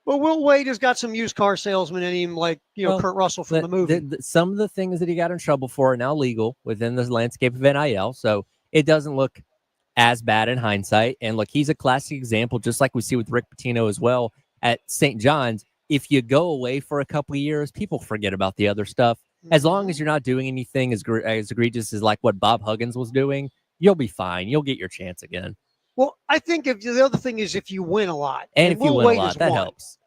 But Will Wade has got some used car salesman in him, like, Kurt Russell from the movie. Some of the things that he got in trouble for are now legal within the landscape of NIL. So it doesn't look as bad in hindsight. And look, he's a classic example, just like we see with Rick Pitino as well at St. John's. If you go away for a couple of years, people forget about the other stuff. As long as you're not doing anything as egregious as like what Bob Huggins was doing, you'll be fine. You'll get your chance again. Well, I think if the other thing is if you win a lot. And if you win a lot, that helps.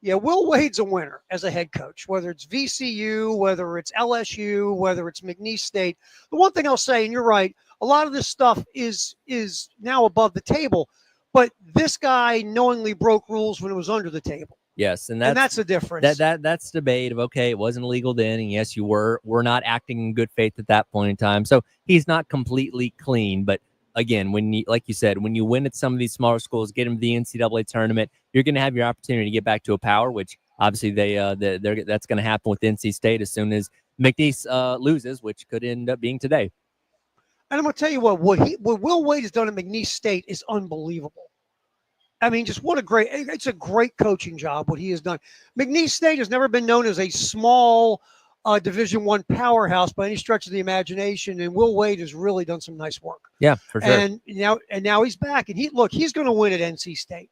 Yeah, Will Wade's a winner as a head coach, whether it's VCU, whether it's LSU, whether it's McNeese State. The one thing I'll say, and you're right, a lot of this stuff is now above the table, but this guy knowingly broke rules when it was under the table. Yes, and that's the difference. That's debate of, okay, it wasn't illegal then, and yes, you were not acting in good faith at that point in time. So he's not completely clean, but again, like you said, when you win at some of these smaller schools, get them to the NCAA tournament, you're going to have your opportunity to get back to a power, which obviously that's going to happen with NC State as soon as McNeese loses, which could end up being today. And I'm going to tell you what Will Wade has done at McNeese State is unbelievable. I mean, just it's a great coaching job what he has done. McNeese State has never been known as a small Division I powerhouse by any stretch of the imagination, and Will Wade has really done some nice work. Yeah, for sure. And now he's back, and he's going to win at NC State.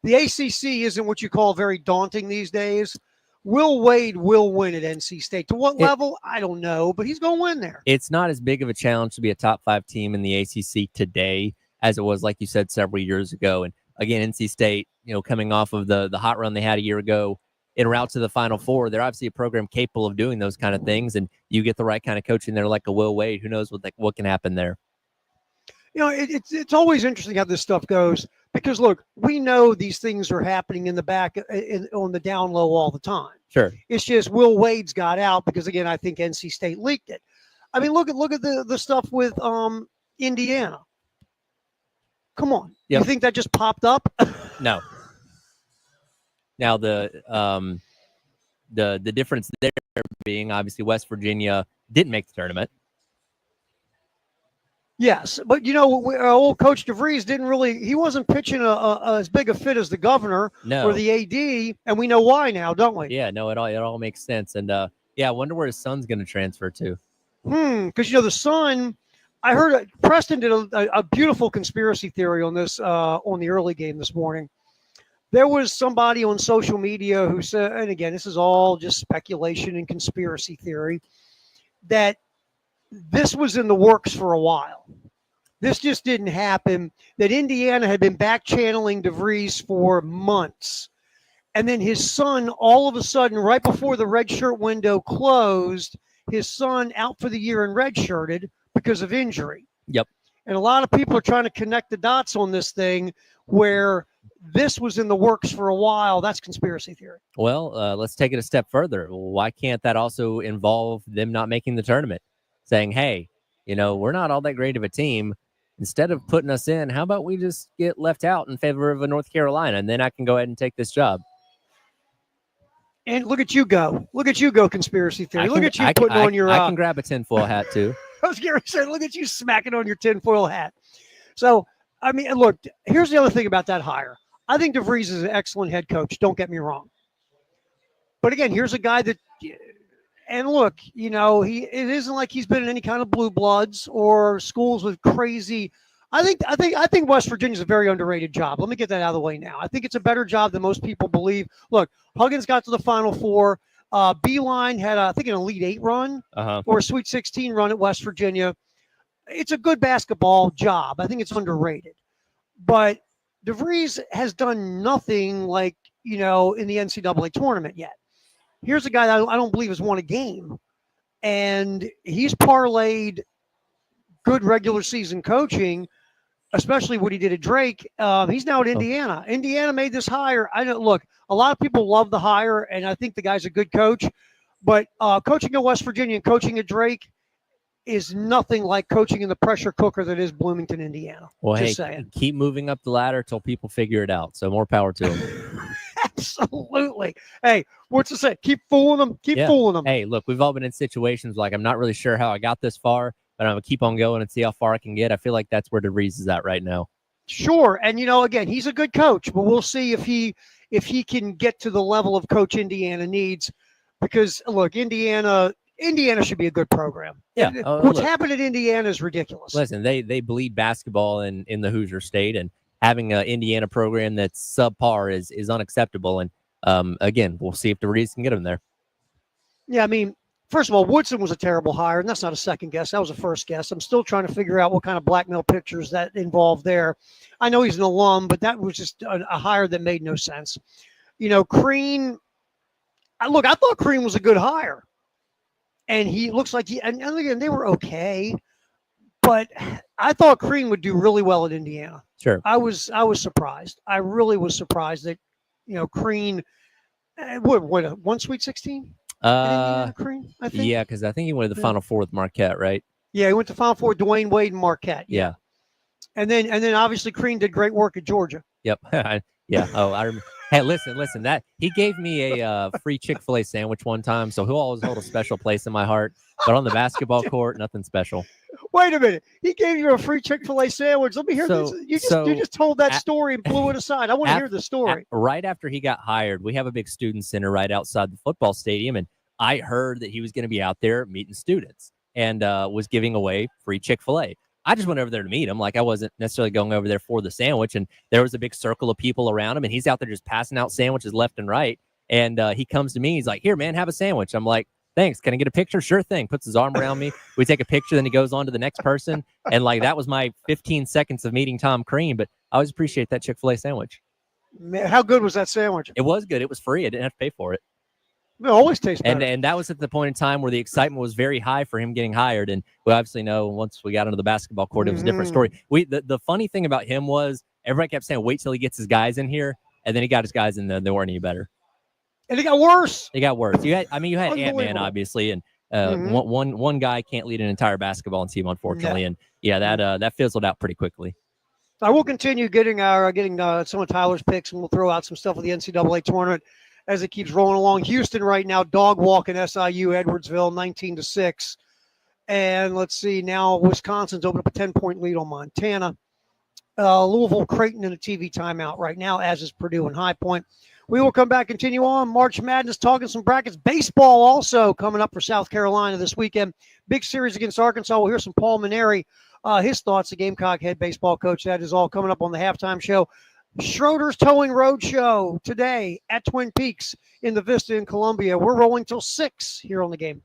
The ACC isn't what you call very daunting these days. Will Wade will win at NC State. To what level? I don't know, but he's going to win there. It's not as big of a challenge to be a top 5 team in the ACC today as it was, like you said, several years ago. And again, NC State, coming off of the hot run they had a year ago, en route to the Final Four, they're obviously a program capable of doing those kind of things. And you get the right kind of coaching there, like a Will Wade. Who knows what can happen there? It's always interesting how this stuff goes, because look, we know these things are happening in the back on the down low all the time. Sure. It's just Will Wade's got out because, again, I think NC State leaked it. I mean, look at the stuff with Indiana. Come on. Yep. You think that just popped up? No. Now the difference there being obviously West Virginia didn't make the tournament. Yes, but old Coach DeVries he wasn't pitching as big a fit as the governor or the AD, and we know why now, don't we? Yeah, no, it all makes sense. And I wonder where his son's going to transfer to. Because the son, I heard Preston did a beautiful conspiracy theory on this on the early game this morning. There was somebody on social media who said, and again, this is all just speculation and conspiracy theory, that this was in the works for a while. This just didn't happen. That Indiana had been back channeling DeVries for months. And then his son, all of a sudden, right before the redshirt window closed, his son out for the year and redshirted because of injury. Yep. And a lot of people are trying to connect the dots on this thing where this was in the works for a while. That's conspiracy theory. Well, let's take it a step further. Why can't that also involve them not making the tournament? Saying, hey, we're not all that great of a team. Instead of putting us in, how about we just get left out in favor of a North Carolina, and then I can go ahead and take this job. And look at you go. Look at you go, conspiracy theory. Look at you putting on your... I can grab a tinfoil hat, too. I was going to say, look at you smacking on your tinfoil hat. So, I mean, look, here's the other thing about that hire. I think DeVries is an excellent head coach. Don't get me wrong. But again, here's a guy that, and look, it isn't like he's been in any kind of blue bloods or schools with crazy. I think West Virginia's a very underrated job. Let me get that out of the way now. I think it's a better job than most people believe. Look, Huggins got to the Final Four. Beeline had, I think, an Elite Eight run or a Sweet 16 run at West Virginia. It's a good basketball job. I think it's underrated. But DeVries has done nothing like, in the NCAA tournament yet. Here's a guy that I don't believe has won a game. And he's parlayed good regular season coaching, especially what he did at Drake. He's now at Indiana. Indiana made this hire. Look, a lot of people love the hire, and I think the guy's a good coach. But coaching at West Virginia and coaching at Drake is nothing like coaching in the pressure cooker that is Bloomington, Indiana. Well, Just hey, saying. keep moving up the ladder till people figure it out. So more power to them. Absolutely. Hey, what's to say? Keep fooling them. Keep fooling them. Hey, look, we've all been in situations like I'm not really sure how I got this far, but I'm going to keep on going and see how far I can get. I feel like that's where DeVries is at right now. Sure. And, again, he's a good coach, but we'll see if he can get to the level of coach Indiana needs. Because, look, Indiana should be a good program. Yeah. What's happened at Indiana is ridiculous. Listen, they bleed basketball in the Hoosier State, and having an Indiana program that's subpar is unacceptable. And again, we'll see if DeVries can get him there. Yeah, I mean, first of all, Woodson was a terrible hire, and that's not a second guess. That was a first guess. I'm still trying to figure out what kind of blackmail pictures that involved there. I know he's an alum, but that was just a hire that made no sense. Crean, I thought Crean was a good hire. And he looks like and again, they were okay. But I thought Crean would do really well at Indiana. Sure. I was surprised. I really was surprised that, Crean what one Sweet 16? Crean, I think. Yeah, because I think he went to the Final Four with Marquette, right? Yeah, he went to Final Four, Dwayne Wade and Marquette. Yeah. And then obviously Crean did great work at Georgia. Yep. Yeah. Oh, I remember. Hey, listen. That he gave me a free Chick-fil-A sandwich one time, so he'll always hold a special place in my heart. But on the basketball court, nothing special. Wait a minute. He gave you a free Chick-fil-A sandwich. Let me hear this. You just told that story and blew it aside. I want to hear the story. Right after he got hired, we have a big student center right outside the football stadium, and I heard that he was going to be out there meeting students and was giving away free Chick-fil-A. I just went over there to meet him. Like, I wasn't necessarily going over there for the sandwich, and there was a big circle of people around him, and he's out there just passing out sandwiches left and right. And he comes to me. He's like, "Here, man, have a sandwich." I'm like, "Thanks. Can I get a picture?" "Sure thing." Puts his arm around me. We take a picture. Then he goes on to the next person. And like, that was my 15 seconds of meeting Tom Crean. But I always appreciate that Chick-fil-A sandwich. Man, how good was that sandwich? It was good. It was free. I didn't have to pay for it. It always tastes better. And that was at the point in time where the excitement was very high for him getting hired. And we obviously know once we got into the basketball court, it was a different story. The funny thing about him was everybody kept saying, "Wait till he gets his guys in here." And then he got his guys in there. They weren't any better. And it got worse. They got worse. You had Ant-Man, obviously, and one guy can't lead an entire basketball team, unfortunately. Yeah. And yeah, that fizzled out pretty quickly. I will continue getting some of Tyler's picks, and we'll throw out some stuff with the NCAA tournament as it keeps rolling along. Houston right now, dog walking SIU, Edwardsville, 19-6. And let's see, now Wisconsin's opened up a 10-point lead on Montana. Louisville, Creighton in a TV timeout right now, as is Purdue and High Point. We will come back, continue on. March Madness, talking some brackets. Baseball also coming up for South Carolina this weekend. Big series against Arkansas. We'll hear some Paul Maneri, his thoughts, the Gamecock head baseball coach. That is all coming up on the halftime show. Schroeder's Towing Road Show today at Twin Peaks in the Vista in Columbia. We're rolling till 6 here on the Game.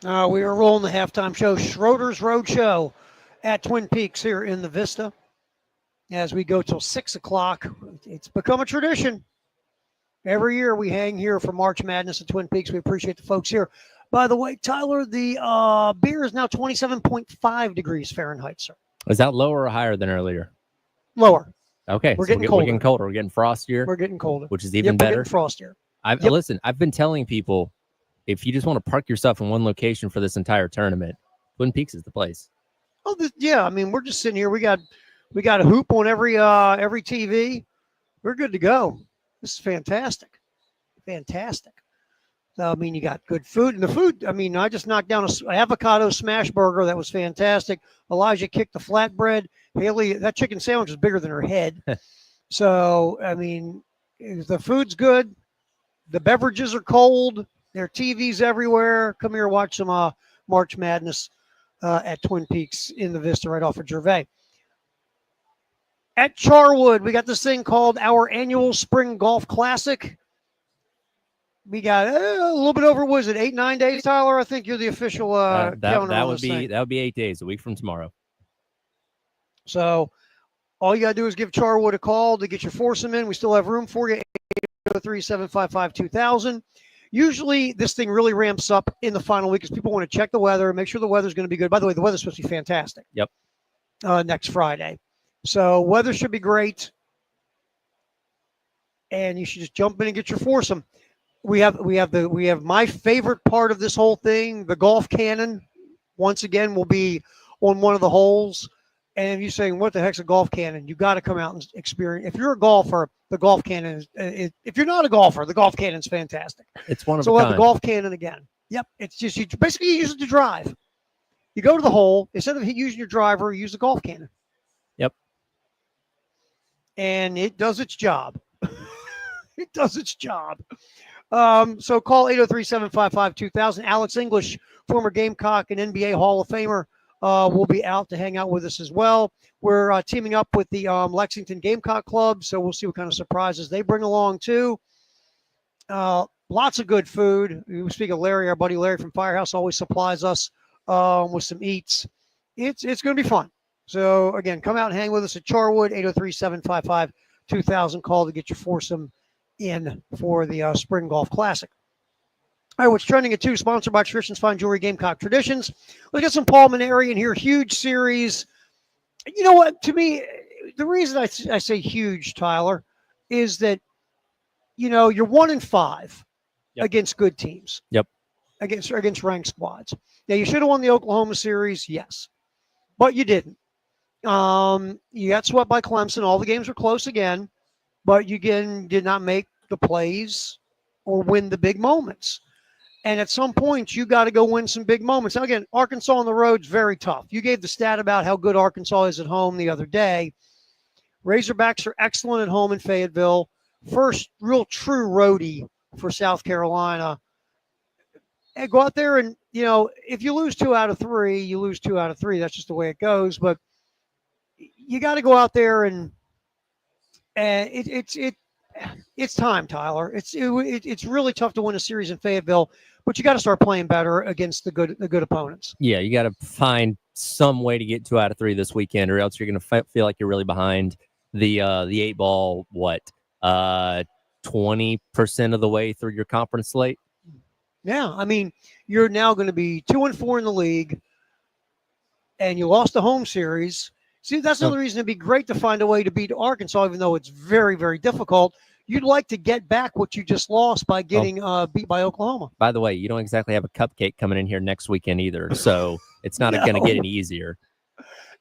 We are rolling the halftime show, Schroeder's Road Show at Twin Peaks here in the Vista. As we go till 6 o'clock, it's become a tradition. Every year we hang here for March Madness at Twin Peaks. We appreciate the folks here. By the way, Tyler, the beer is now 27.5 degrees Fahrenheit, sir. Is that lower or higher than earlier? Lower. Okay, We're so getting we're colder. getting colder. We're getting frostier, We're getting colder. which is Yep, even we're better. getting frostier. Yep. Listen, I've been telling people, if you just want to park yourself in one location for this entire tournament, Twin Peaks is the place. Oh, yeah. I mean, we're just sitting here. We got a hoop on every TV. We're good to go. This is fantastic. Fantastic. So, I mean, you got good food. And the food, I mean, I just knocked down an avocado smash burger. That was fantastic. Elijah kicked the flatbread. Haley, that chicken sandwich was bigger than her head. So, I mean, the food's good. The beverages are cold. There are TVs everywhere. Come here, watch some March Madness at Twin Peaks in the Vista right off of Gervais. At Charwood, we got this thing called our annual Spring Golf Classic. We got a little bit over, was it 8-9 days, Tyler? I think you're the official counter that on would this be thing. that would be 8 days, a week from tomorrow. So all you got to do is give Charwood a call to get your foursome in. We still have room for you, 803-755-2000. Usually this thing really ramps up in the final week because people want to check the weather, make sure the weather's going to be good. By the way, the weather's supposed to be fantastic. Yep. Next Friday. So weather should be great. And you should just jump in and get your foursome. We have my favorite part of this whole thing, the golf cannon. Once again, will be on one of the holes. And you're saying, what the heck's a golf cannon? You got to come out and experience. If you're a golfer, the golf cannon is. If you're not a golfer, the golf cannon's fantastic. It's one of So a we'll have kind. the golf cannon again. Yep, it's just you use it to drive. You go to the hole instead of using your driver, you use the golf cannon. Yep. And it does its job. It does its job. So call 803-755-2000. Alex English, former Gamecock and NBA Hall of Famer, will be out to hang out with us as well. We're teaming up with the Lexington Gamecock Club, so we'll see what kind of surprises they bring along too. Lots of good food. We speak of Larry, our buddy Larry from Firehouse, always supplies us with some eats. It's going to be fun. So again, come out and hang with us at Charwood, 803-755-2000. Call to get your foursome in for the Spring Golf Classic. All right, what's trending at 2, sponsored by Traditions Fine Jewelry, Gamecock Traditions. Let's get some Paul Maneri in here. Huge series. You know what? To me, the reason I say huge, Tyler, is that, you know, you're 1-5 against good teams. Yep. Against ranked squads. Now, you should have won the Oklahoma series, yes, but you didn't. You got swept by Clemson. All the games were close again, but you again did not make the plays or win the big moments. And at some point, you got to go win some big moments. Now, again, Arkansas on the road is very tough. You gave the stat about how good Arkansas is at home the other day. Razorbacks are excellent at home in Fayetteville. First real true roadie for South Carolina. And go out there and, you know, if you lose 2 out of 3, you lose 2 out of 3. That's just the way it goes. But you got to go out there and it's time, Tyler. It's really tough to win a series in Fayetteville, but you got to start playing better against the good opponents. Yeah, you got to find some way to get 2 out of 3 this weekend, or else you're going to feel like you're really behind the 8-ball. 20% of the way through your conference slate. Yeah, I mean, you're now going to be 2-4 in the league, and you lost the home series. See, that's another reason it'd be great to find a way to beat Arkansas, even though it's very, very difficult. You'd like to get back what you just lost by getting beat by Oklahoma. By the way, you don't exactly have a cupcake coming in here next weekend either, so it's not going to get any easier.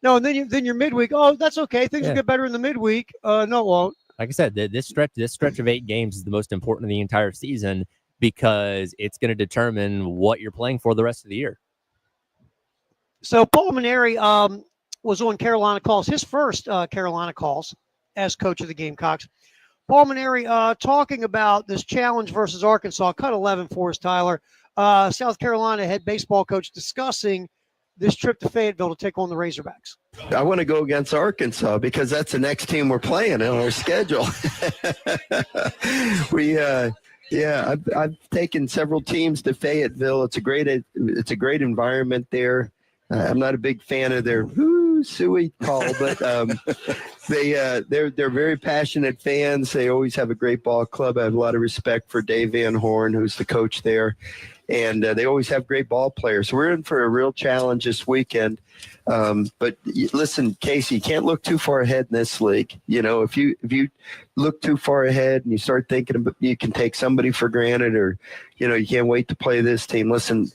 No, and then your midweek. Oh, that's okay. Things will get better in the midweek. No, it won't. Like I said, this stretch of 8 games is the most important of the entire season because it's going to determine what you're playing for the rest of the year. So Paul Maneri was on Carolina Calls, his first Carolina Calls as coach of the Gamecocks. Paul Maneri talking about this challenge versus Arkansas. Cut 11 for us, Tyler. South Carolina head baseball coach discussing this trip to Fayetteville to take on the Razorbacks. I want to go against Arkansas because that's the next team we're playing on our schedule. Yeah, I've taken several teams to Fayetteville. It's a great environment there. I'm not a big fan of their suey call, but they're very passionate fans. They always have a great ball club. I have a lot of respect for Dave Van Horn, who's the coach there, and they always have great ball players. So we're in for a real challenge this weekend. But listen, Casey, you can't look too far ahead in this league. You know, if you look too far ahead and you start thinking about you can take somebody for granted, or you know, you can't wait to play this team. Listen,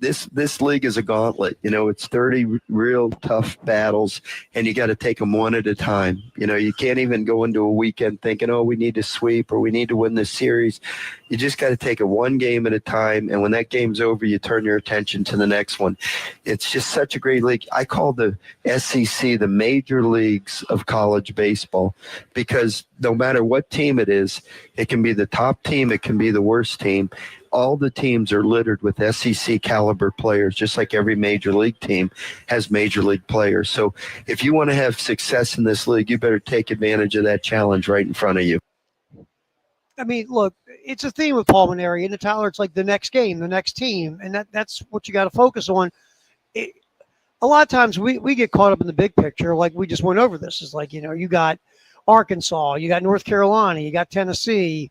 this league is a gauntlet. You know, it's 30 real tough battles, and you got to take them one at a time. You know, you can't even go into a weekend thinking, oh, we need to sweep or we need to win this series. You just got to take it one game at a time, and when that game's over, you turn your attention to the next one. It's just such a great league. I call the SEC the major leagues of college baseball, because no matter what team it is, it can be the top team, it can be the worst team. All the teams are littered with SEC caliber players, just like every major league team has major league players. So if you want to have success in this league, you better take advantage of that challenge right in front of you. I mean, look, it's a theme with Paul Mainieri and Tyler. It's like the next game, the next team, and that's what you got to focus on. A lot of times we get caught up in the big picture, like we just went over this. It's like, you know, you got Arkansas, you got North Carolina, you got Tennessee.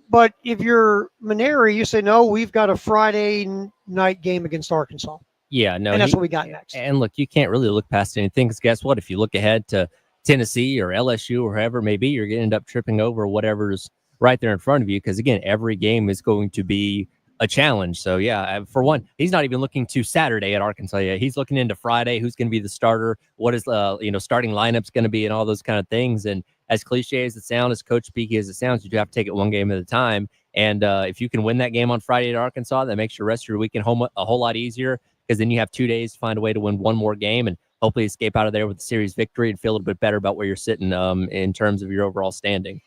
But if you're Mainieri, you say, no, we've got a Friday night game against Arkansas. Yeah, no. And that's what we got next. And look, you can't really look past anything, because guess what? If you look ahead to Tennessee or LSU or whoever it may be, you're going to end up tripping over whatever's right there in front of you, because, again, every game is going to be a challenge. So, yeah, for one, he's not even looking to Saturday at Arkansas yet. He's looking into Friday, who's going to be the starter, what is starting lineup's going to be, and all those kind of things. And as cliche as it sounds, as coach speaky as it sounds, you do have to take it one game at a time. And if you can win that game on Friday at Arkansas, that makes your rest of your weekend home a whole lot easier, because then you have 2 days to find a way to win one more game and hopefully escape out of there with a series victory and feel a little bit better about where you're sitting in terms of your overall standing.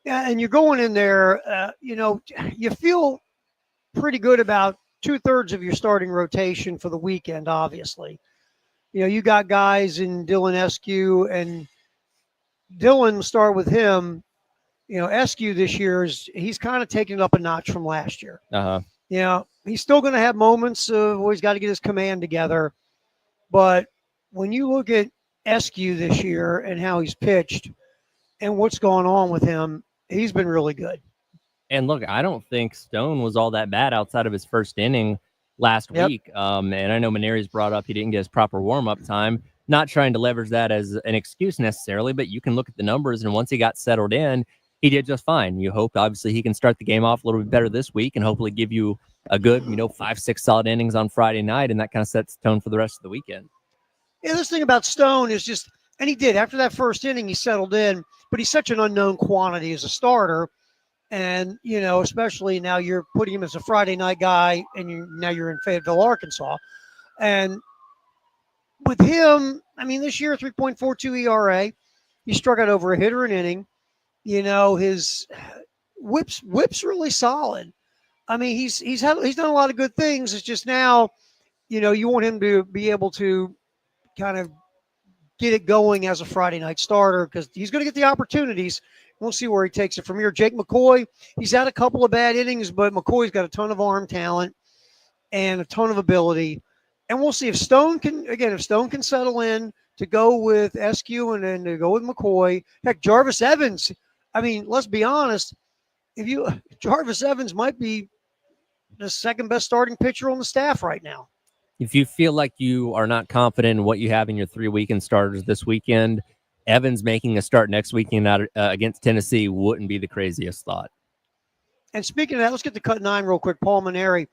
Yeah, and you're going in there, you feel pretty good about 2/3 of your starting rotation for the weekend, obviously. You know, you got guys in Dylan Eskew, and Dylan, start with him. You know, Eskew this year he's kind of taken it up a notch from last year. Uh-huh. You know, he's still going to have moments of where he's got to get his command together. But when you look at Eskew this year and how he's pitched and what's going on with him, he's been really good. And look, I don't think Stone was all that bad outside of his first inning last week. And I know Mainieri's brought up he didn't get his proper warm-up time. Not trying to leverage that as an excuse necessarily, but you can look at the numbers, and once he got settled in, he did just fine. You hope, obviously, he can start the game off a little bit better this week and hopefully give you a good, 5-6 solid innings on Friday night, and that kind of sets the tone for the rest of the weekend. Yeah, this thing about Stone is just, and he did, after that first inning, he settled in, but he's such an unknown quantity as a starter. And, especially now you're putting him as a Friday night guy, and now you're in Fayetteville, Arkansas. And with him, I mean, this year, 3.42 ERA. He struck out over a hitter an inning. His whip's really solid. I mean, he's done a lot of good things. It's just now, you want him to be able to kind of get it going as a Friday night starter, because he's going to get the opportunities. We'll see where he takes it from here. Jake McCoy, he's had a couple of bad innings, but McCoy's got a ton of arm talent and a ton of ability. And we'll see if Stone can settle in to go with Eskew and then to go with McCoy. Heck, Jarvis Evans, I mean, let's be honest, Jarvis Evans might be the second best starting pitcher on the staff right now. If you feel like you are not confident in what you have in your 3 weekend starters this weekend, Evans making a start next weekend out against Tennessee wouldn't be the craziest thought. And speaking of that, let's get to cut 9 real quick. Paul Mainieri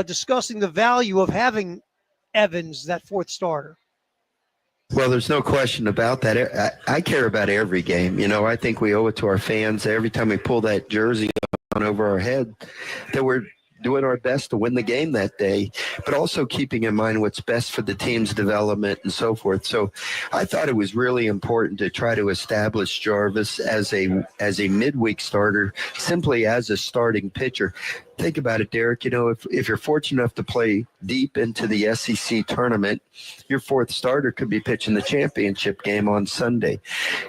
discussing the value of having Evans, that fourth starter. Well, there's no question about that. I care about every game. I think we owe it to our fans every time we pull that jersey on over our head that we're doing our best to win the game that day, but also keeping in mind what's best for the team's development and so forth. So I thought it was really important to try to establish Jarvis as a midweek starter, simply as a starting pitcher. Think about it, Derek. You know, if you're fortunate enough to play deep into the SEC tournament, your fourth starter could be pitching the championship game on Sunday.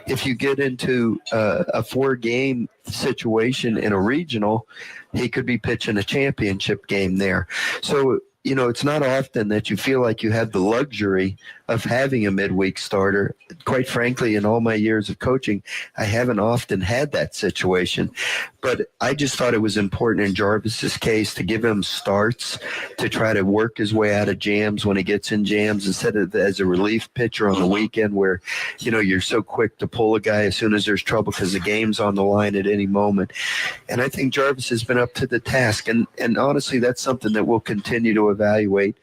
If you get into a 4-game situation in a regional, he could be pitching a championship game there. So, you know, it's not often that you feel like you have the luxury of having a midweek starter. Quite frankly, in all my years of coaching, I haven't often had that situation. But I just thought it was important in Jarvis's case to give him starts to try to work his way out of jams when he gets in jams, instead of as a relief pitcher on the weekend where, you know, you're so quick to pull a guy as soon as there's trouble because the game's on the line at any moment. And I think Jarvis has been up to the task. And honestly, that's something that we'll continue to evaluate.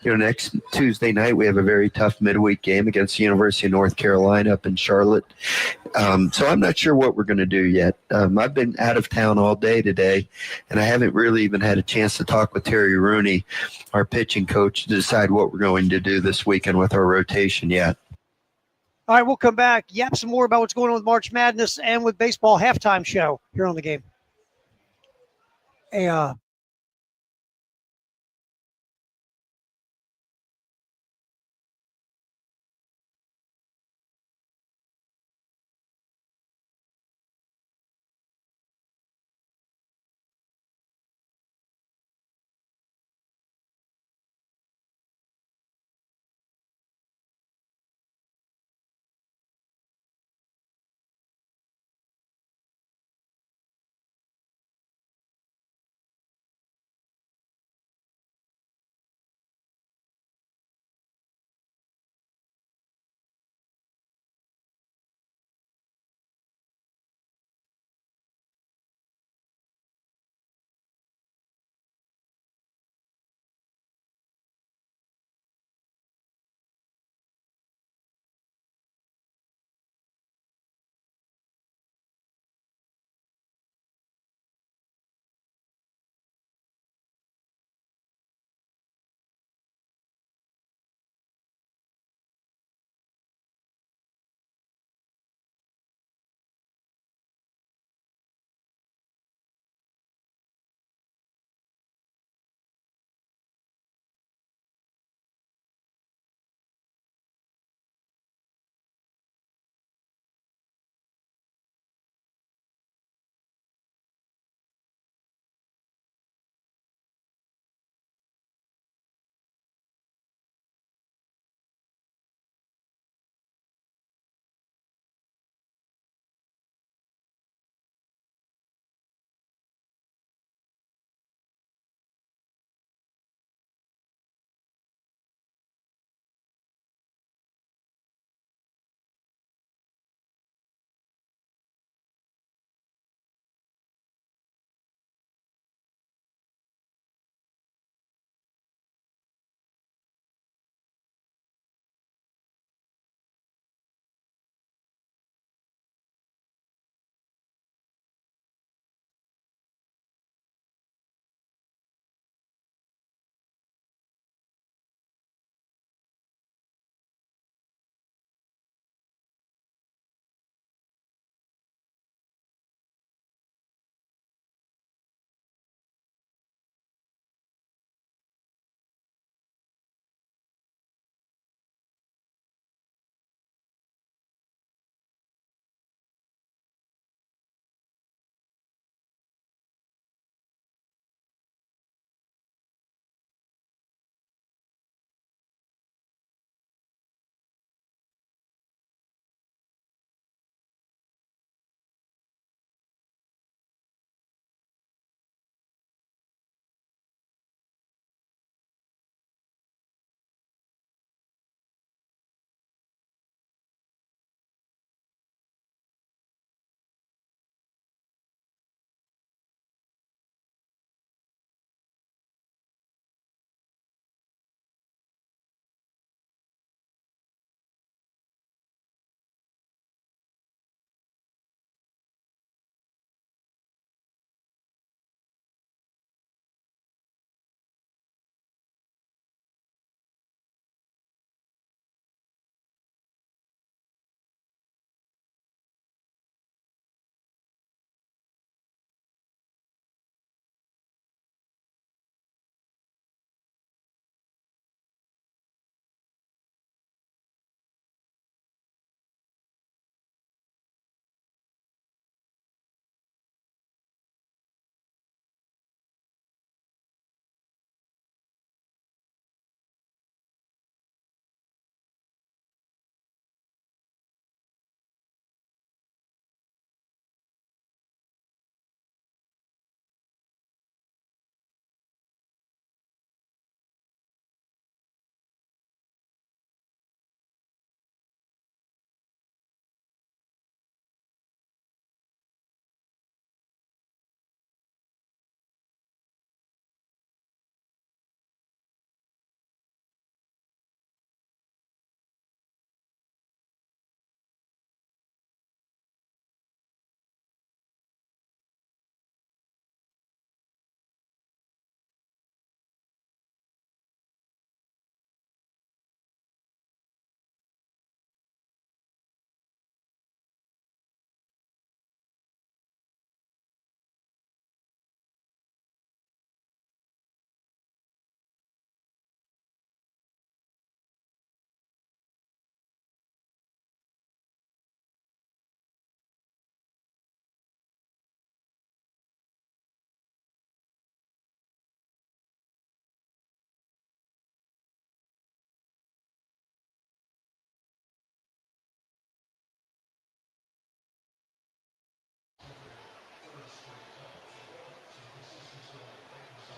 You know, next Tuesday night, we have a very tough midweek game against the University of North Carolina up in Charlotte. So I'm not sure what we're going to do yet. I've been out of town all day today, and I haven't really even had a chance to talk with Terry Rooney, our pitching coach, to decide what we're going to do this weekend with our rotation yet. All right, we'll come back, yap some more about what's going on with March Madness and with baseball halftime show here on the game. Hey,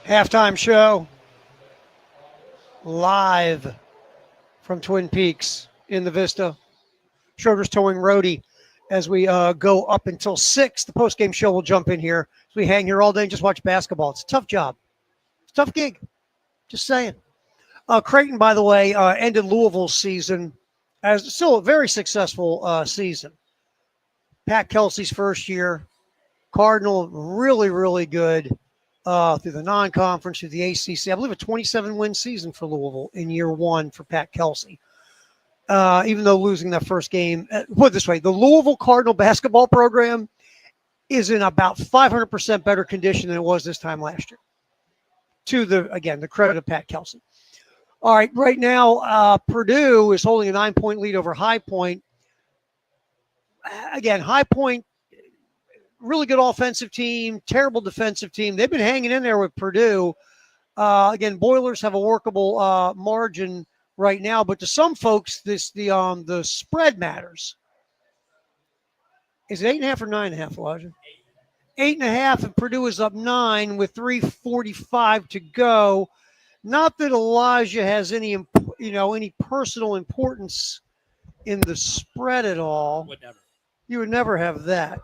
Halftime show live from Twin Peaks in the Vista. Schroeder's Towing Roadie as we go up until 6. The postgame show will jump in here. So we hang here all day and just watch basketball. It's a tough job. It's a tough gig. Just saying. Creighton, by the way, ended Louisville's season as still a very successful season. Pat Kelsey's first year. Cardinal, really, really good through the non-conference, through the ACC. I believe a 27-win season for Louisville in year one for Pat Kelsey. Even though losing that first game. Put it this way, the Louisville Cardinal basketball program is in about 500% better condition than it was this time last year. To the credit of Pat Kelsey. All right, right now, Purdue is holding a 9-point lead over High Point. Again, High Point, really good offensive team, terrible defensive team. They've been hanging in there with Purdue. Again, Boilers have a workable margin right now, but to some folks, the spread matters. Is it 8.5 or 9.5, Elijah? 8.5, and Purdue is up 9 with 3:45 to go. Not that Elijah has any personal importance in the spread at all. Would never. You would never have that.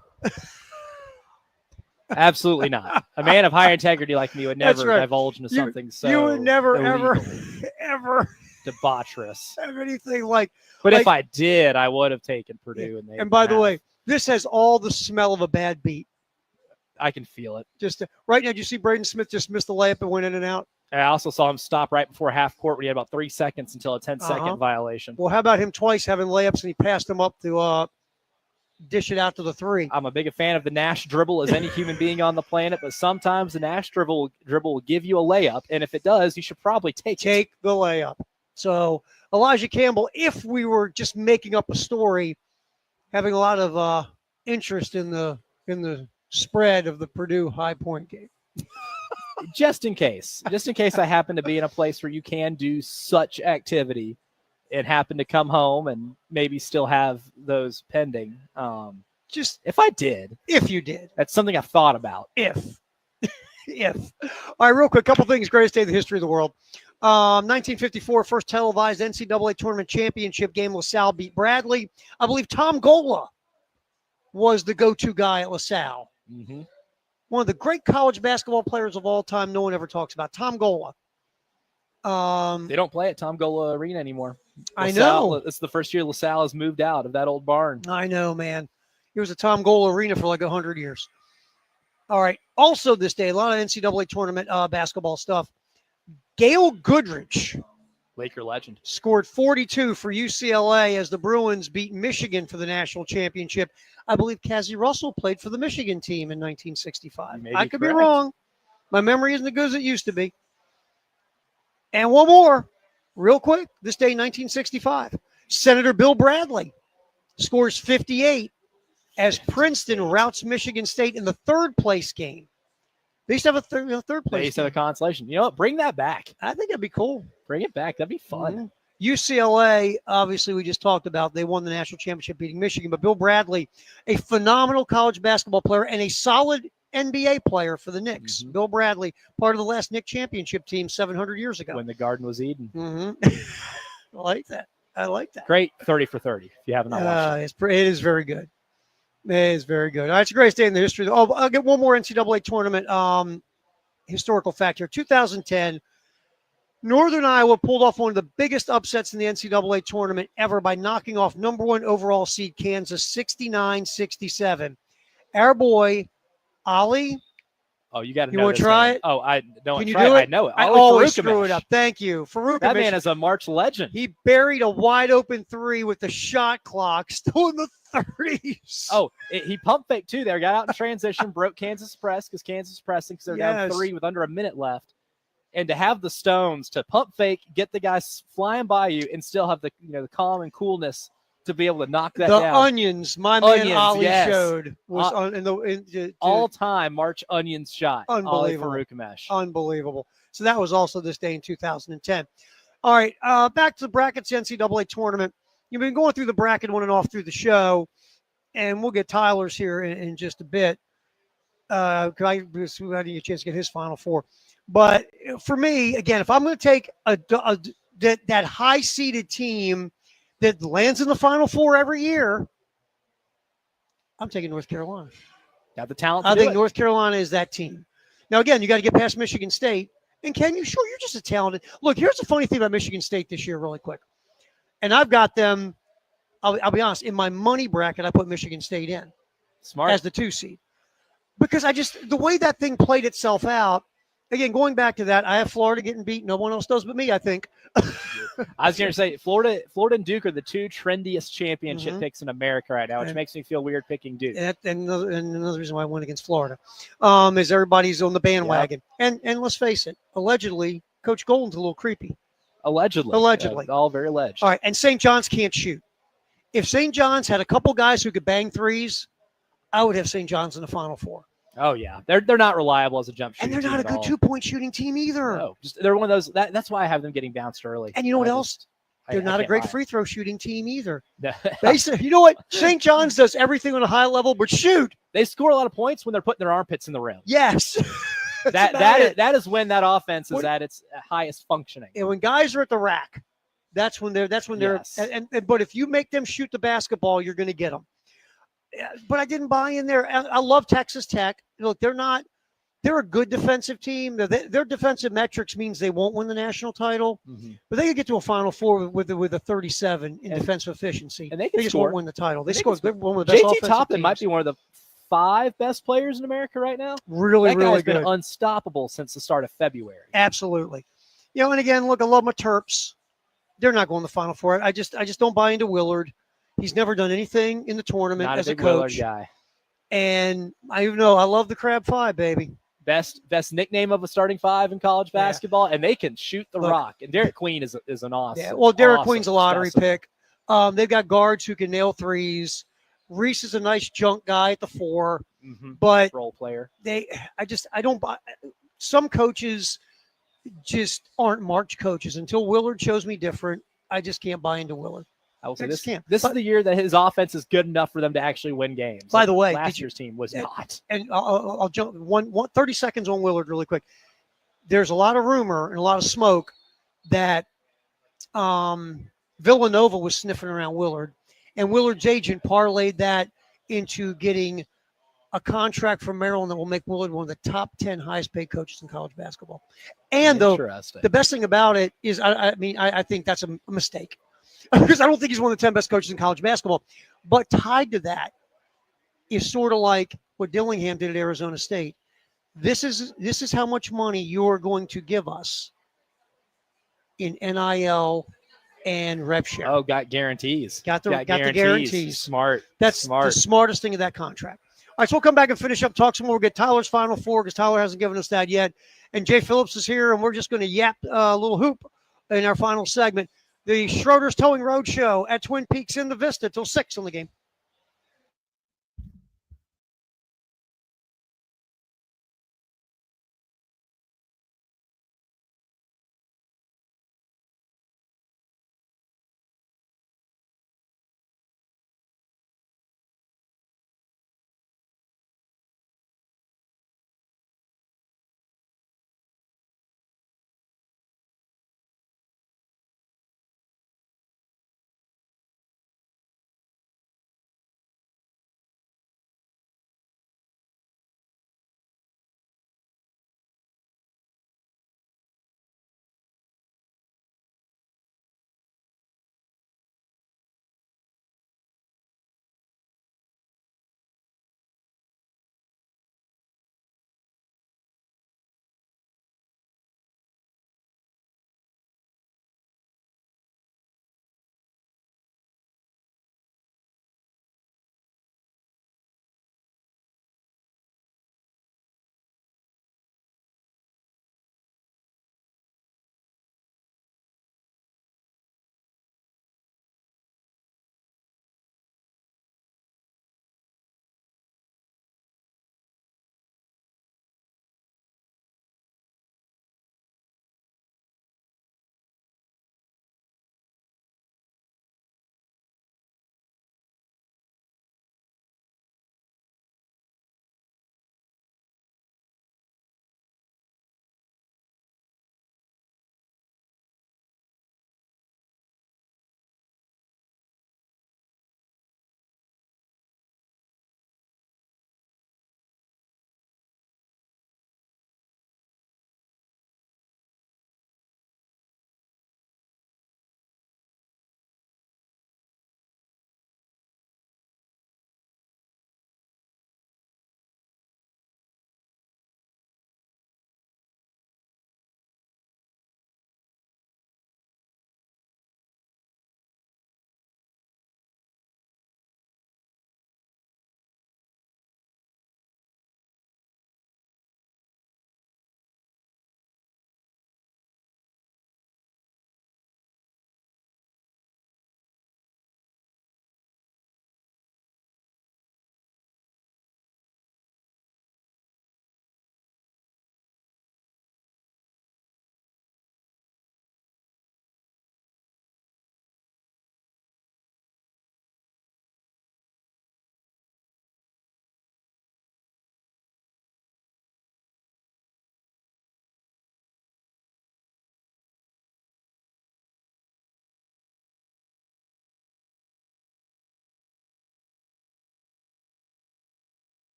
Absolutely not. A man of high integrity like me would That's never right. divulge into something so You would never, illegal, ever debaucherous. have anything like. But Like- if I did, I would have taken Purdue. And by the way, this has all the smell of a bad beat. I can feel it. Just right now, did you see Braden Smith just missed the layup and went in and out? I also saw him stop right before half court when he had about 3 seconds until a 10-second Uh-huh. violation. Well, how about him twice having layups and he passed them up to dish it out to the three? I'm a big fan of the Nash dribble as any human being on the planet, but sometimes the Nash dribble will give you a layup, and if it does, you should probably take it. Take the layup. So Elijah Campbell, if we were just making up a story, having a lot of interest in the spread of the Purdue High Point game. Just in case I happen to be in a place where you can do such activity and happen to come home and maybe still have those pending. Just If I did, if you did. that's something I've thought about. If. All right, real quick, couple things. Greatest day in the history of the world. 1954, first televised NCAA tournament championship game. LaSalle beat Bradley. I believe Tom Gola was the go-to guy at LaSalle. Mm-hmm. One of the great college basketball players of all time. No one ever talks about Tom Gola. They don't play at Tom Gola Arena anymore. I LaSalle- know. It's the first year LaSalle has moved out of that old barn. I know, man. It was a Tom Gola Arena for like 100 years. All right. Also this day, a lot of NCAA tournament basketball stuff. Gail Goodrich Laker legend. scored 42 for UCLA as the Bruins beat Michigan for the national championship. I believe Cassie Russell played for the Michigan team in 1965. You may I be could correct. be wrong. My memory isn't as good as it used to be. And one more, real quick. This day, 1965. Senator Bill Bradley scores 58 as Princeton routs Michigan State in the third place game. They used to have a third They place used to have game. a consolation. You know what? Bring that back. I think that'd be cool. Bring it back. That'd be fun. Mhm. UCLA, obviously, we just talked about. They won the national championship beating Michigan. But Bill Bradley, a phenomenal college basketball player and a solid NBA player for the Knicks. Mhm. Bill Bradley, part of the last Knicks championship team 700 years ago. When the garden was Eden. I like that. I like that. Great 30 for 30. If you have not watched it. It is very good. It is very good. All right, it's a great day in the history. Oh, I'll get one more NCAA tournament historical fact here. 2010, Northern Iowa pulled off one of the biggest upsets in the NCAA tournament ever by knocking off number 1 overall seed Kansas 69-67. Our boy, Ali, Oh, you got to You know wanna this try name. it? Oh, I don't Can you try do it. it? I know it. I Ollie always Faruqamesh. screw it up. Thank you. Faruqamesh. That man is a March legend. He buried a wide open three with the shot clock still in the 30s. Oh, he pump faked too there. Got out in transition, broke Kansas press because Kansas was pressing because they're down Yes. 3 with under a minute left. And to have the stones to pump fake, get the guys flying by you, and still have the the calm and coolness to be able to knock that the down. onions, my man Onions, Ali yes. showed was on All-time March Onions shot. Ollie Unbelievable. Faruqamesh. unbelievable. So that was also this day in 2010. All right, back to the brackets, NCAA tournament. You've been going through the bracket on and off through the show, and we'll get Tyler's here in just a bit. because I didn't get a chance to get his Final Four. But for me, again, if I'm going to take that high seeded team that lands in the Final Four every year, I'm taking North Carolina. Got the talent to I do think it. North Carolina is that team. Now, again, you got to get past Michigan State. And Ken, you sure you're just a talented. Look, here's the funny thing about Michigan State this year, really quick. And I've got them. I'll be honest. In my money bracket, I put Michigan State in Smart. as the 2 seed because the way that thing played itself out. Again, going back to that, I have Florida getting beat. No one else does but me, I think. I was going to say Florida and Duke are the 2 trendiest championship Mhm. picks in America right now, which And- makes me feel weird picking Duke. And another reason why I went against Florida is everybody's on the bandwagon. And let's face it, allegedly, Coach Golden's a little creepy. Allegedly. Allegedly. All very alleged. All right, and St. John's can't shoot. If St. John's had a couple guys who could bang threes, I would have St. John's in the Final Four. Oh, yeah. They're not reliable as a jump shooting And they're not a team at good all. 2-point shooting team either. No, they're one of those. That's why I have them getting bounced early. And you know what I else? just- They're I not a can't great lie. free throw shooting team either. No. You know what? St. John's does everything on a high level, but shoot. They score a lot of points when they're putting their armpits in the rim. Yes. That's That about that it. is, that is when that offense is What- at its highest functioning. And when guys are at the rack, that's when they're Yes. and but if you make them shoot the basketball, you're going to get them. But I didn't buy in there. I love Texas Tech. Look, they're a good defensive team. Their defensive metrics means they won't win the national title, but they could get to a Final Four with a 37 in And- defensive efficiency. and they can just score. won't win the title. They They score. can They're one of the best JT offensive Toppin might teams. be one of the 5 best players in America right now. really, That guy's really been good. unstoppable since the start of February. Absolutely. And again, look, I love my Terps. They're not going to the Final Four. I just don't buy into Willard. He's never done anything in the tournament Not a as a big Willard coach. guy. And I even know I love the Crab Five, baby. Best nickname of a starting 5 in college Yeah. basketball, and they can shoot the Look. rock. And Derek Queen is an awesome. Yeah. Well, Derek awesome Queen's a lottery specimen. pick. They've got guards who can nail threes. Reese is a nice junk guy at the 4, but Role player. I don't buy. Some coaches just aren't March coaches. Until Willard shows me different, I just can't buy into Willard. I will say I this. just can't. This But- is the year that his offense is good enough for them to actually win games. By the way, last did you- year's team was Yeah. not. And I'll jump 30 seconds on Willard really quick. There's a lot of rumor and a lot of smoke that Villanova was sniffing around Willard, and Willard's agent parlayed that into getting a contract from Maryland that will make Willard one of the top 10 highest paid coaches in college basketball. And Interesting. the best thing about it is, I think that's a mistake because I don't think he's one of the 10 best coaches in college basketball. But tied to that is sort of like what Dillingham did at Arizona State. This is how much money you're going to give us in NIL and rev share. Oh, got guarantees. Got the guarantees. Smart. That's smart. the smartest thing of that contract. All right, so we'll come back and finish up, talk some more. We'll get Tyler's Final Four because Tyler hasn't given us that yet. And Jay Phillips is here, and we're just going to yap a little hoop in our final segment. The Schroeder's Towing Road Show at Twin Peaks in the Vista till 6 on the game.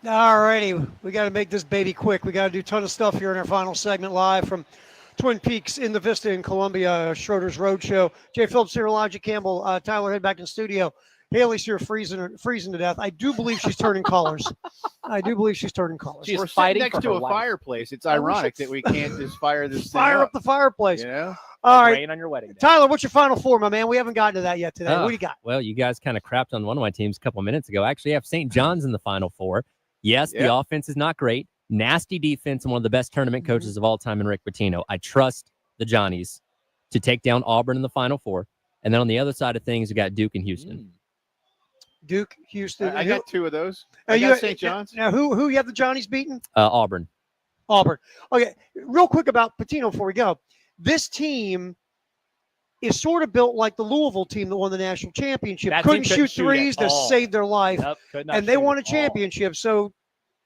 All righty. We got to make this baby quick. We got to do a ton of stuff here in our final segment live from Twin Peaks in the Vista in Columbia, Schroeder's Roadshow. Jay Phillips here, Elijah Campbell, Tyler Head back in studio. Haley's here freezing to death. I do believe she's turning colors. She's We're fighting sitting next for to her a life. fireplace. It's I wish ironic it- that we can't just fire this thing Fire up the fireplace. You know? All Like right. rain on your wedding day. Tyler, what's your final four, my man? We haven't gotten to that yet today. Oh. What do you got? Well, you guys kind of crapped on one of my teams a couple of minutes ago. I actually have St. John's in the Final Four. Yes, the Yeah. offense is not great. Nasty defense and one of the best tournament coaches of all time in Rick Pitino. I trust the Johnnies to take down Auburn in the Final Four. And then on the other side of things, we got Duke and Houston. Duke, Houston. I got two of those. Now I you got St. John's. Now, who you have the Johnnies beaten? Auburn. Auburn. Okay, real quick about Pitino before we go. This team is sort of built like the Louisville team that won the national championship. That Couldn't team couldn't shoot shoot threes at to all. save their life, Yep, could not and they shoot won a at all. championship. So,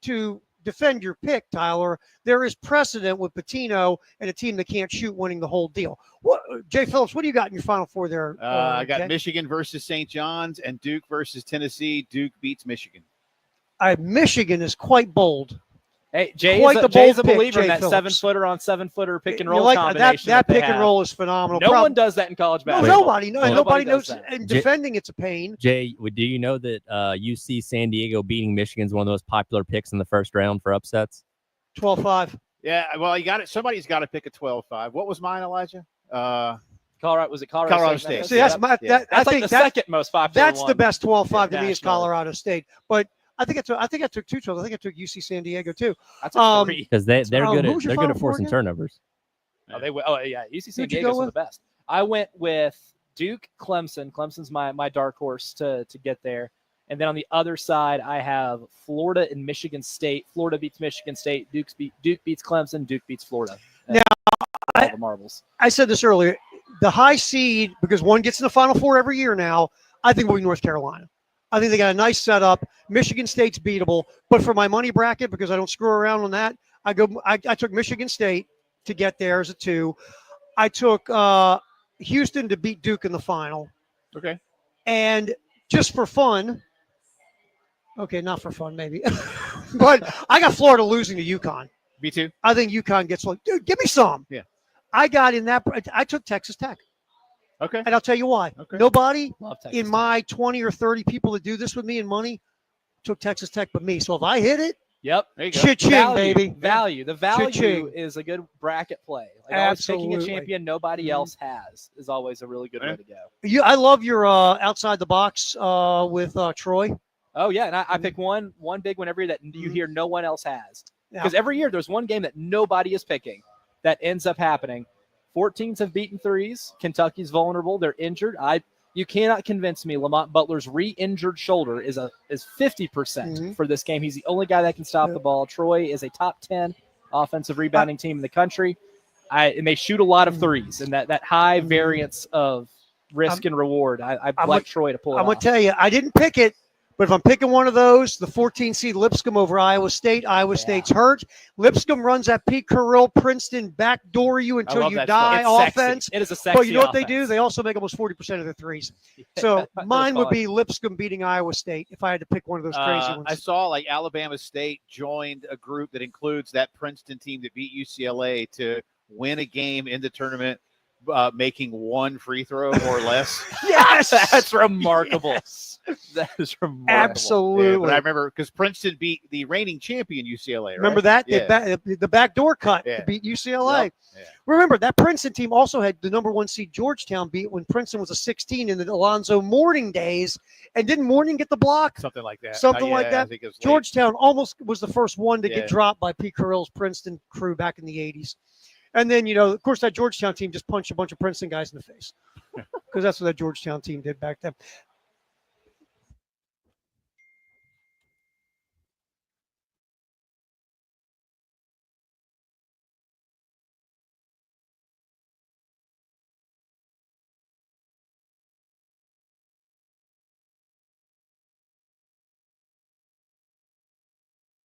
to defend your pick, Tyler, there is precedent with Pitino and a team that can't shoot winning the whole deal. What, Jay Phillips? What do you got in your Final Four there? I got Jay? Michigan versus St. John's and Duke versus Tennessee. Duke beats Michigan. Michigan is quite bold. Hey, Jay Quite is the a, Jay's a bold pick, believer in Jay that Phillips. 7-footer on 7-footer pick and You roll like combination. that they pick and have. roll is phenomenal. No one does that in college No, basketball. nobody. No, Well, nobody does knows. that. And defending, it's a pain. Jay, do you know that UC San Diego beating Michigan is one of the most popular picks in the first round for upsets? 12-5. Yeah, well, you got it. Somebody's got to pick a 12-5. What was mine, Elijah? Colorado was it Colorado, Colorado State? State. See, that's Yep. my. Yeah. That, I That's like think the that, second most popular. that's the one. best 12-5 to me is nationally. Colorado State. But I think I took two 12s. I think I took UC San Diego too. That's a Um, three. Because they're who good was your at Final Four forcing again? turnovers. Oh, oh yeah, UC San Who'd you Diego's go one of the best. I went with Duke, Clemson. Clemson's my dark horse to get there. And then on the other side, I have Florida and Michigan State. Florida beats Michigan State. Duke beats Clemson. Duke beats Florida. Now, all the marbles. I said this earlier. The high seed, because one gets in the Final Four every year now, I think will be North Carolina. I think they got a nice setup. Michigan State's beatable. But for my money bracket, because I don't screw around on that, I took Michigan State to get there as a 2. I took Houston to beat Duke in the final. Okay. And just for fun, okay, not for fun maybe, but I got Florida losing to UConn. Me too. I think UConn gets like, dude, give me some. Yeah. I got in that. I took Texas Tech, Okay. and I'll tell you why. Okay. Nobody Love Texas in Tech. my 20 or 30 people that do this with me in money took Texas Tech but me. So if I hit it, Yep. There you go. cha-ching, Value, baby. value. The value Cha-ching. is a good bracket play. Like always picking a Absolutely. champion nobody Mhm. else has is always a really good way to go. I love your outside the box with Troy. Oh yeah, and I pick one big one every year that you Mhm. hear no one else has. Yeah. Because every year there's one game that nobody is picking that ends up happening. 14s have beaten threes. Kentucky's vulnerable. They're injured. You cannot convince me Lamont Butler's re-injured shoulder is 50% Mhm. for this game. He's the only guy that can stop Yeah. the ball. Troy is a top 10 offensive rebounding team in the country. And they shoot a lot of threes, and that high variance of risk and reward. I I'm like Troy to pull it I'm going off. to tell you, I didn't pick it, but if I'm picking one of those, the 14 seed Lipscomb over Iowa State, Iowa State's hurt. Lipscomb runs that Pete Carroll, Princeton backdoor you I until love you that die It's sexy. offense. It is a sexy But you know what they do? offense. They also make almost 40% of their threes. So They're mine would fun. be Lipscomb beating Iowa State if I had to pick one of those crazy I ones. saw like Alabama State joined a group that includes that Princeton team that beat UCLA to win a game in the tournament, making one free throw or less. Yes, That's remarkable. Yes. That is remarkable. Absolutely. Yeah, but I remember because Princeton beat the reigning champion UCLA. Right? Remember that? Yeah. The backdoor cut Yeah. to beat UCLA. Yep. Yeah. Remember, that Princeton team also had the number 1 seed Georgetown beat when Princeton was a 16 in the Alonzo Mourning days. And didn't Mourning get the block? Something like that. Something like I that. think it was late. Georgetown almost was the first one to Yeah. get dropped by Pete Carroll's Princeton crew back in the 80s. And then, of course, that Georgetown team just punched a bunch of Princeton guys in the face because that's what that Georgetown team did back then.